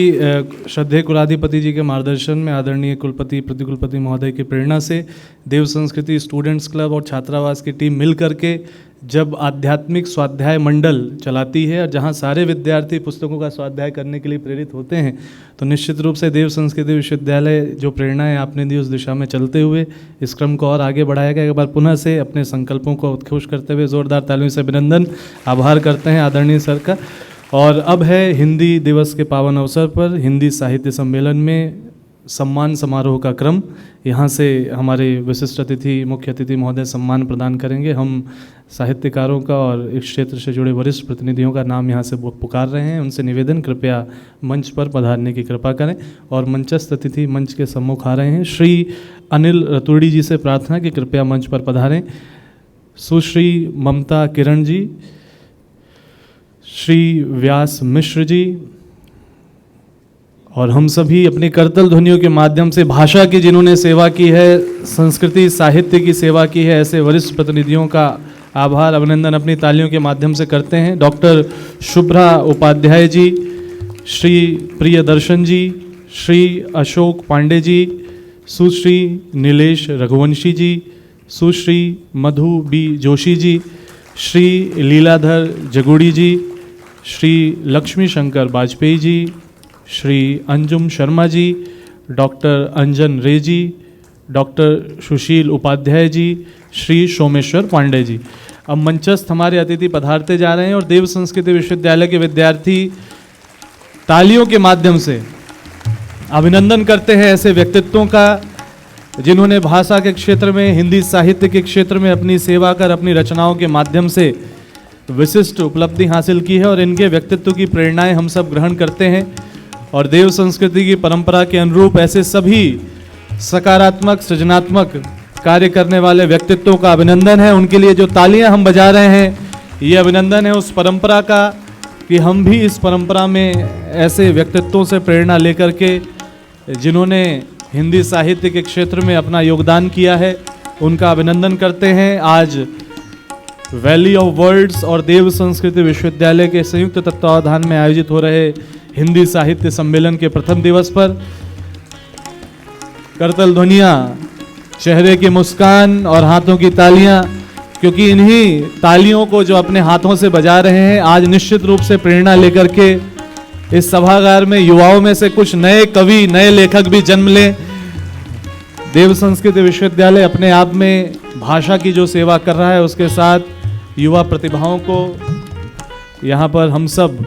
श्रद्धेय कुलाधिपति जी के मार्गदर्शन में आदरणीय कुलपति प्रतिकुलपति महोदय की प्रेरणा से देव संस्कृति स्टूडेंट्स क्लब और छात्रावास की टीम मिल करके जब आध्यात्मिक स्वाध्याय मंडल चलाती है और जहाँ सारे विद्यार्थी पुस्तकों का स्वाध्याय करने के लिए प्रेरित होते हैं, तो निश्चित रूप से देव संस्कृति विश्वविद्यालय जो प्रेरणाएं आपने दी उस दिशा में चलते हुए इस क्रम को और आगे बढ़ाएगा। एक बार पुनः से अपने संकल्पों को उत्कृष्ट करते हुए जोरदार तालियों से अभिनंदन, आभार करते हैं आदरणीय सर का। और अब है हिंदी दिवस के पावन अवसर पर हिंदी साहित्य सम्मेलन में सम्मान समारोह का क्रम। यहाँ से हमारे विशिष्ट अतिथि, मुख्य अतिथि महोदय सम्मान प्रदान करेंगे। हम साहित्यकारों का और इस क्षेत्र से जुड़े वरिष्ठ प्रतिनिधियों का नाम यहाँ से पुकार रहे हैं। उनसे निवेदन, कृपया मंच पर पधारने की कृपा करें। और मंचस्थ अतिथि मंच के सम्मुख आ रहे हैं। श्री अनिल रतुड़ी जी से प्रार्थना कि कृपया मंच पर पधारें। सुश्री ममता किरण जी, श्री व्यास मिश्र जी, और हम सभी अपनी करतल ध्वनियों के माध्यम से भाषा की जिन्होंने सेवा की है, संस्कृति साहित्य की सेवा की है, ऐसे वरिष्ठ प्रतिनिधियों का आभार अभिनंदन अपनी तालियों के माध्यम से करते हैं। डॉक्टर शुभ्रा उपाध्याय जी, श्री प्रियदर्शन जी, श्री अशोक पांडे जी, सुश्री नीलेश रघुवंशी जी, सुश्री मधु बी जोशी जी, श्री लीलाधर जगुड़ी जी, श्री लक्ष्मी शंकर वाजपेयी जी, श्री अंजुम शर्मा जी, डॉक्टर अंजन रे जी, डॉक्टर सुशील उपाध्याय जी, श्री सोमेश्वर पांडे जी। अब मंचस्थ हमारे अतिथि पधारते जा रहे हैं और देव संस्कृति विश्वविद्यालय के विद्यार्थी तालियों के माध्यम से अभिनंदन करते हैं ऐसे व्यक्तित्वों का जिन्होंने भाषा के क्षेत्र में, हिंदी साहित्य के क्षेत्र में अपनी सेवा कर अपनी रचनाओं के माध्यम से विशिष्ट उपलब्धि हासिल की है। और इनके व्यक्तित्व की प्रेरणाएं हम सब ग्रहण करते हैं और देव संस्कृति की परंपरा के अनुरूप ऐसे सभी सकारात्मक सृजनात्मक कार्य करने वाले व्यक्तित्वों का अभिनंदन है। उनके लिए जो तालियां हम बजा रहे हैं, ये अभिनंदन है उस परंपरा का कि हम भी इस परंपरा में ऐसे व्यक्तित्वों से प्रेरणा लेकर के जिन्होंने हिंदी साहित्य के क्षेत्र में अपना योगदान किया है उनका अभिनंदन करते हैं। आज वैली ऑफ वर्ड्स और देव संस्कृति विश्वविद्यालय के संयुक्त तत्वावधान में आयोजित हो रहे हिंदी साहित्य सम्मेलन के प्रथम दिवस पर करतल ध्वनियाँ, चेहरे की मुस्कान और हाथों की तालियां, क्योंकि इन्हीं तालियों को जो अपने हाथों से बजा रहे हैं आज निश्चित रूप से प्रेरणा लेकर के इस सभागार में युवाओं में से कुछ नए कवि, नए लेखक भी जन्म लें। देव संस्कृति विश्वविद्यालय अपने आप में भाषा की जो सेवा कर रहा है उसके साथ युवा प्रतिभाओं को यहाँ पर हम सब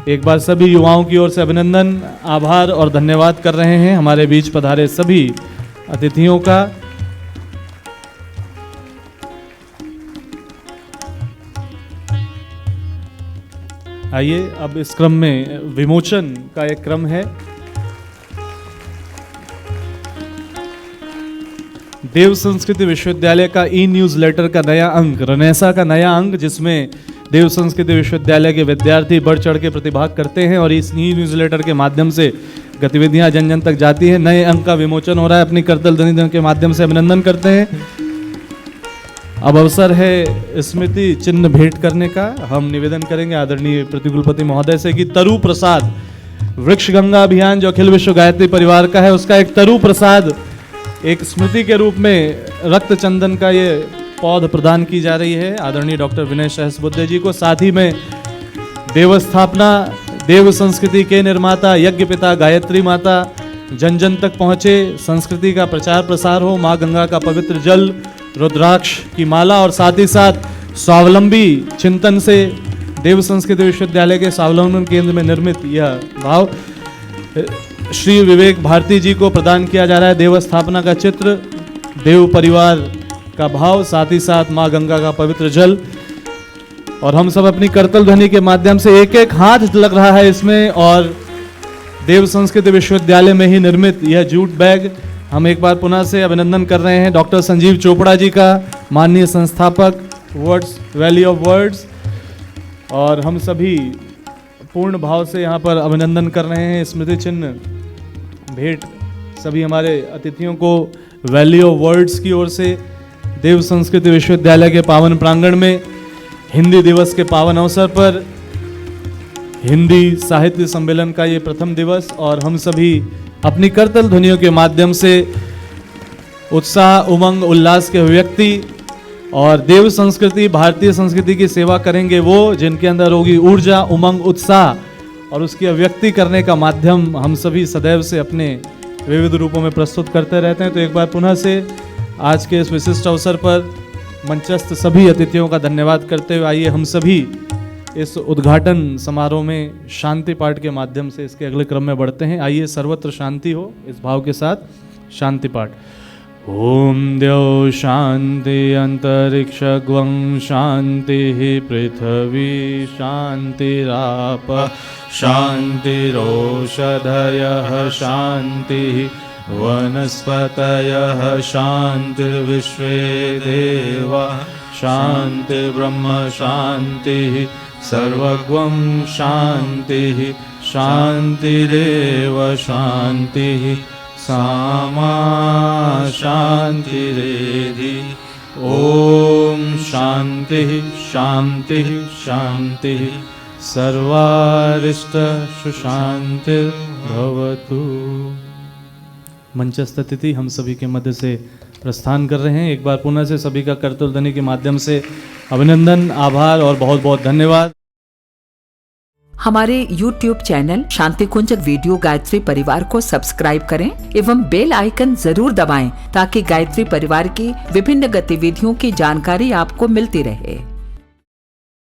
एक बार सभी युवाओं की ओर से अभिनंदन, आभार और धन्यवाद कर रहे हैं हमारे बीच पधारे सभी अतिथियों का। आइए अब इस क्रम में विमोचन का एक क्रम है। देव संस्कृति विश्वविद्यालय का ई न्यूज़लेटर का नया अंक, रनेसा का नया अंक, जिसमें देव संस्कृति विश्वविद्यालय के विद्यार्थी बढ़ चढ़ के प्रतिभाग करते हैं और इस ई न्यूज़लेटर के माध्यम से गतिविधियां जन जन तक जाती हैं। नए अंक का विमोचन हो रहा है, अपनी करतल ध्वनि के माध्यम से अभिनंदन करते हैं। अब अवसर है स्मृति चिन्ह भेंट करने का। हम निवेदन करेंगे आदरणीय प्रतिकुलपति महोदय से कि तरु प्रसाद, वृक्ष गंगा अभियान जो अखिल विश्व गायत्री परिवार का है उसका एक तरु प्रसाद एक स्मृति के रूप में रक्त चंदन का ये पौध प्रदान की जा रही है आदरणीय डॉक्टर विनय सहस्रबुद्धे जी को। साथ ही में देव स्थापना, देव संस्कृति के निर्माता यज्ञ पिता गायत्री माता जन जन तक पहुँचे, संस्कृति का प्रचार प्रसार हो, माँ गंगा का पवित्र जल, रुद्राक्ष की माला और साथ ही साथ स्वावलंबी चिंतन से देव संस्कृति विश्वविद्यालय के स्वावलंबन केंद्र में निर्मित यह भाव श्री विवेक भारती जी को प्रदान किया जा रहा है। देव स्थापना का चित्र, देव परिवार का भाव, साथ ही साथ माँ गंगा का पवित्र जल, और हम सब अपनी करतल ध्वनि के माध्यम से एक एक हाथ लग रहा है इसमें। और देव संस्कृति विश्वविद्यालय में ही निर्मित यह जूट बैग हम एक बार पुनः से अभिनंदन कर रहे हैं डॉक्टर संजीव चोपड़ा जी का, माननीय संस्थापक वर्ड्स वैली ऑफ वर्ड्स, और हम सभी पूर्ण भाव से यहाँ पर अभिनंदन कर रहे हैं। स्मृति चिन्ह भेंट सभी हमारे अतिथियों को वैली ऑफ वर्ड्स की ओर से देव संस्कृति विश्वविद्यालय के पावन प्रांगण में हिंदी दिवस के पावन अवसर पर हिंदी साहित्य सम्मेलन का ये प्रथम दिवस, और हम सभी अपनी करतल ध्वनियों के माध्यम से उत्साह, उमंग, उल्लास के अभिव्यक्ति और देव संस्कृति, भारतीय संस्कृति की सेवा करेंगे वो जिनके अंदर होगी ऊर्जा, उमंग, उत्साह और उसकी अभिव्यक्ति करने का माध्यम हम सभी सदैव से अपने विविध रूपों में प्रस्तुत करते रहते हैं। तो एक बार पुनः से आज के इस विशिष्ट अवसर पर मंचस्थ सभी अतिथियों का धन्यवाद करते हुए आइए हम सभी इस उद्घाटन समारोह में शांति पाठ के माध्यम से इसके अगले क्रम में बढ़ते हैं। आइए सर्वत्र शांति हो, इस भाव के साथ शांति पाठ। ओम द्यौ शांति अंतरिक्षं शांति पृथ्वी शांतिराप शांतिरोषधयः शांति वनस्पतयः शांतिर्विश्वे देवा शांति ब्रह्म शांति सर्वगं शांति शांतिरेव शांति सामा शांतिरेधि। ओम शांति शांति शांति सर्वारिष्ट सुशांतिर्भवतु। मंचस्थ अतिथि हम सभी के मध्य से प्रस्थान कर रहे हैं। एक बार पुनः से सभी का करतल ध्वनि के माध्यम से अभिनंदन, आभार और बहुत बहुत धन्यवाद। हमारे YouTube चैनल शांति कुंज वीडियो गायत्री परिवार को सब्सक्राइब करें एवं बेल आइकन जरूर दबाएं ताकि गायत्री परिवार की विभिन्न गतिविधियों की जानकारी आपको मिलती रहे।